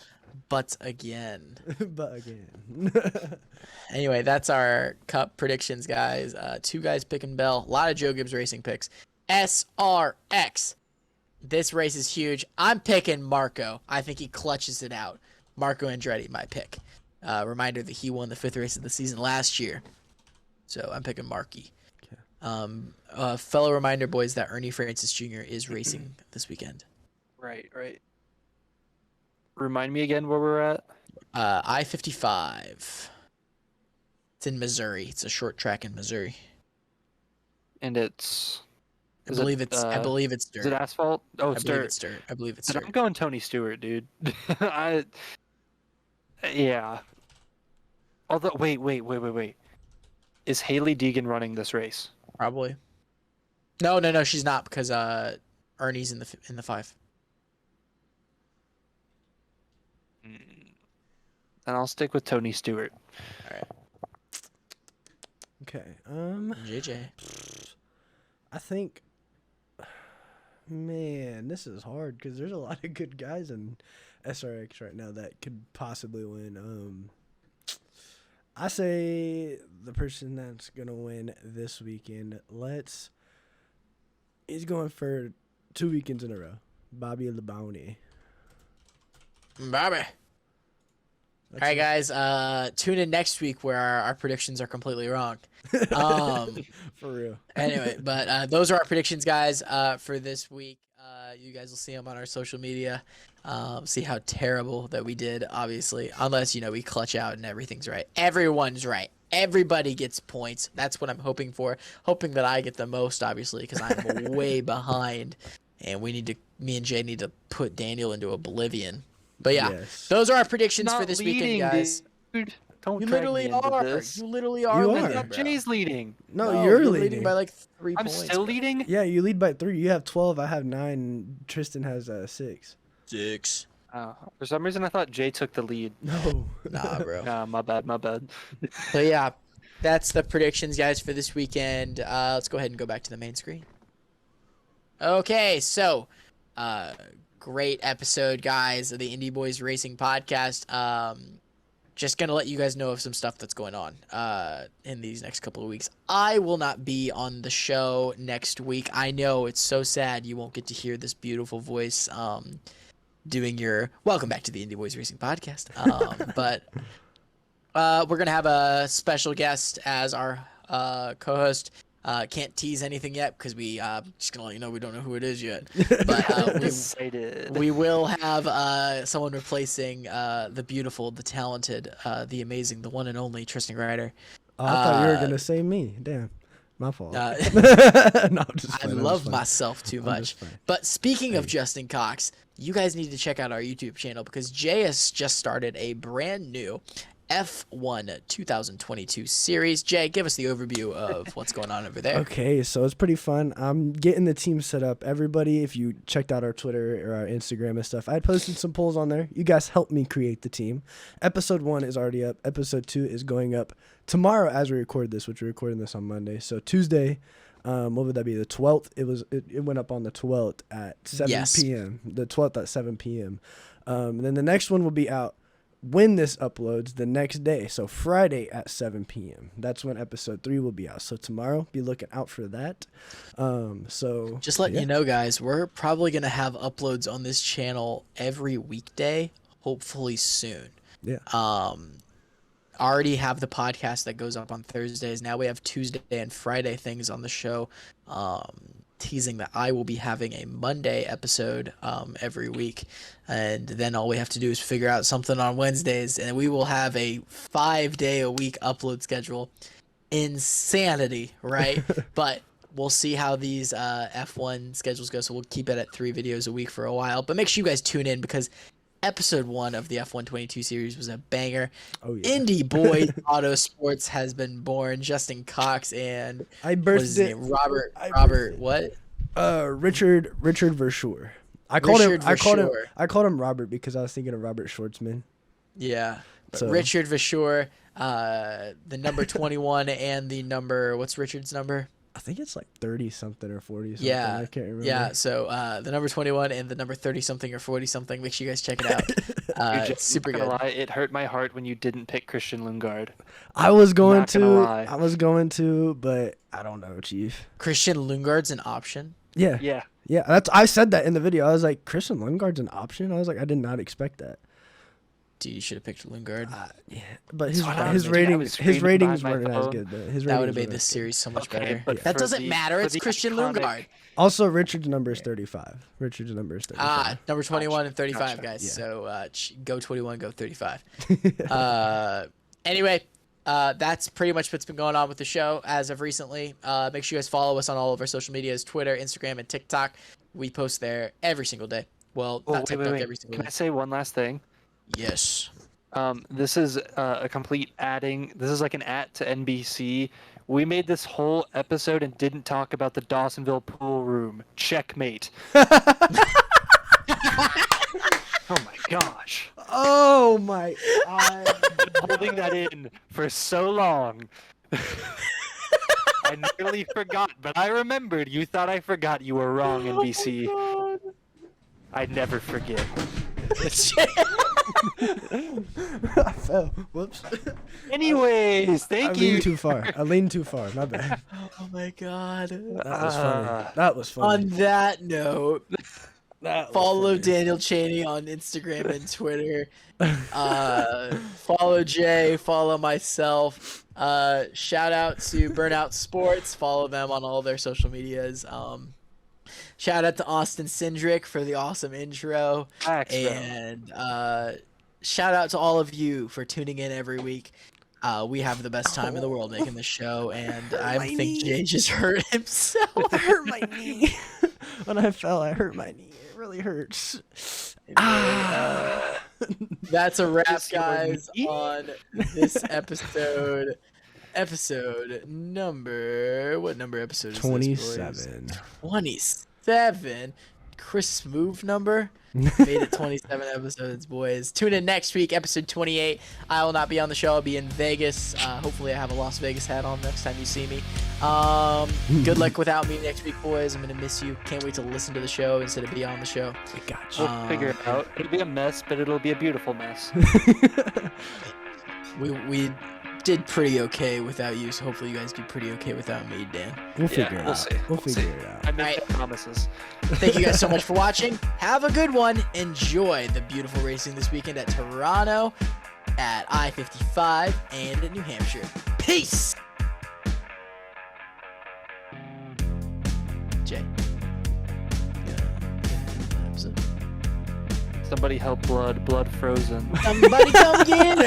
but again. But again. Anyway, that's our Cup predictions, guys. Two guys picking Bell. A lot of Joe Gibbs Racing picks. SRX. This race is huge. I'm picking Marco. I think he clutches it out. Marco Andretti, my pick. Reminder that he won the 5th race of the season last year. So I'm picking Marky. Okay. Fellow reminder, boys, that Ernie Francis Jr. is racing this weekend. Right. Remind me again where we're at. I-55. It's in Missouri. It's a short track in Missouri. And it's... I believe it's dirt. Is it asphalt? Oh, it's dirt. I believe it's But dirt. I'm going Tony Stewart, dude. Yeah. Although, wait. Is Haley Deegan running this race? Probably. No, she's not because Ernie's in the 5. Then I'll stick with Tony Stewart. All right. Okay. JJ. I think. Man, this is hard because there's a lot of good guys in SRX right now that could possibly win. I say the person that's gonna win this weekend. He's going for 2 weekends in a row. Bobby Labonte. Bobby. All right, guys. Tune in next week where our predictions are completely wrong. For real. Anyway, but those are our predictions, guys, for this week. You guys will see them on our social media. See how terrible that we did, obviously. Unless, we clutch out and everything's right. Everyone's right. Everybody gets points. That's what I'm hoping for. Hoping that I get the most, obviously, because I'm way behind. And me and Jay need to put Daniel into oblivion. But yeah, Those are our predictions for this weekend, guys. Dude. Don't You drag literally me into are. this. You literally are. You winning, are. I thought bro. Jay's leading. No, you're leading. leading by like 3 I'm points. still bro. leading? Yeah, you lead by 3. You have 12. I have 9. And Tristan has 6. 6. For some reason, I thought Jay took the lead. No. Nah, bro. Nah, my bad. So yeah, that's the predictions, guys, for this weekend. Let's go ahead and go back to the main screen. Okay, so great episode, guys, of the Indy Boys Racing Podcast. Just gonna let you guys know of some stuff that's going on in these next couple of weeks. I will not be on the show next week. I know it's so sad you won't get to hear this beautiful voice doing your welcome back to the Indy Boys Racing Podcast. But we're gonna have a special guest as our co-host. Can't tease anything yet because we just gonna let you know we don't know who it is yet. But we will have someone replacing the beautiful, the talented, the amazing, the one and only Tristan Grider. Oh, I thought you were gonna say me. Damn, my fault. No, I'm just I playing, love myself too much. just But speaking of Justin Cox, you guys need to check out our YouTube channel because Jay has just started a brand new F1 2022 series. Jay, give us the overview of what's going on over there. Okay, so it's pretty fun. I'm getting the team set up. Everybody, if you checked out our Twitter or our Instagram and stuff, I posted some polls on there. You guys helped me create the team. Episode 1 is already up. Episode 2 is going up tomorrow as we record this, which we're recording this on Monday. So Tuesday, what would that be? The 12th? It went up on the 12th at 7 p.m. The 12th at 7 p.m. And then the next one will be out when this uploads the next day, so Friday at 7 p.m. That's when episode 3 will be out. So tomorrow, be looking out for that. So just letting you know, guys, we're probably gonna have uploads on this channel every weekday, hopefully soon. Yeah. already have the podcast that goes up on Thursdays. Now we have Tuesday and Friday things on the show. Teasing that I will be having a Monday episode every week, and then all we have to do is figure out something on Wednesdays, and we will have a 5-day-a-week upload schedule. Insanity, right? But we'll see how these F1 schedules go, so we'll keep it at 3 videos a week for a while. But make sure you guys tune in, because episode 1 of the F1 22 series was a banger. Oh, yeah. Indy Boys Auto Sports has been born. Justin Cox and I what is his birthed it. name? Robert what? Richard Verschoor. I called him Robert because I was thinking of Robert Schwartzman. Yeah. So- Richard Verschoor, the number 21 and the number, what's Richard's number? I think it's like 30 something or 40 something. Yeah. I can't remember. Yeah, so the number 21 and the number 30 something or 40 something. Make sure you guys check it out. Dude, It's super not good. gonna lie, it hurt my heart when you didn't pick Christian Lundgaard. I was going Not gonna lie. to, but I don't know, Chief. Christian Lundgaard's an option. Yeah. Yeah. I said that in the video. I was like, Christian Lundgaard's an option? I was like, I did not expect that. Dude, you should have picked Lundgaard. Yeah. But That's what I his was thinking. I ratings was his screaming ratings behind my weren't as phone. good though. His That would have ratings made weren't this as good. series so much Okay, better. but That for doesn't the- matter. for It's the Christian iconic- Lundgaard. Also, Richard's number is 35. Richard's number is 35. Number 21 and 35, Gotcha. guys. Yeah. So go 21, go 35. Anyway, that's pretty much what's been going on with the show as of recently. Make sure you guys follow us on all of our social medias, Twitter, Instagram, and TikTok. We post there every single day. Well, Oh, not wait, TikTok wait, wait. every single Can day. I say one last thing? Yes. This is a complete adding. This is like an to NBC. We made this whole episode and didn't talk about the Dawsonville pool room. Checkmate. Oh my gosh. Oh my god. Holding that in for so long. I nearly forgot, but I remembered. You thought I forgot. You were wrong, NBC. I never forget. I fell. Whoops. Anyways, I thank you. leaned too far. I leaned too far. My bad. Oh my god. That was funny. That was funny. On that note, That was follow funny. Daniel Chaney on Instagram and Twitter. Follow Jay. Follow myself. Shout out to Burnout Sports. Follow them on all their social medias. Shout out to Austin Cindric for the awesome intro. Thanks, bro. And shout out to all of you for tuning in every week. We have the best time in the world making this show, and I my think knee. Jay just hurt himself. I hurt my knee. When I fell, I hurt my knee. It really hurts. That's a wrap, Just your guys, knee? on this episode. Episode number. What number episode is this, boys? 27. 27. Chris Move number. Made it 27 episodes, boys. Tune in next week, episode 28. I will not be on the show. I'll be in Vegas. Hopefully, I have a Las Vegas hat on next time you see me. Good luck without me next week, boys. I'm gonna miss you. Can't wait to listen to the show instead of be on the show. We got you. We'll figure it out. It'll be a mess, but it'll be a beautiful mess. We did pretty okay without you, so hopefully you guys do pretty okay without me, Dan. We'll figure it we'll out. see. We'll We'll figure it out. I make Alright. no promises. Thank you guys so much for watching. Have a good one. Enjoy the beautiful racing this weekend at Toronto, at I-55, and at New Hampshire. Peace! Jay. Somebody help Blood frozen. Somebody come get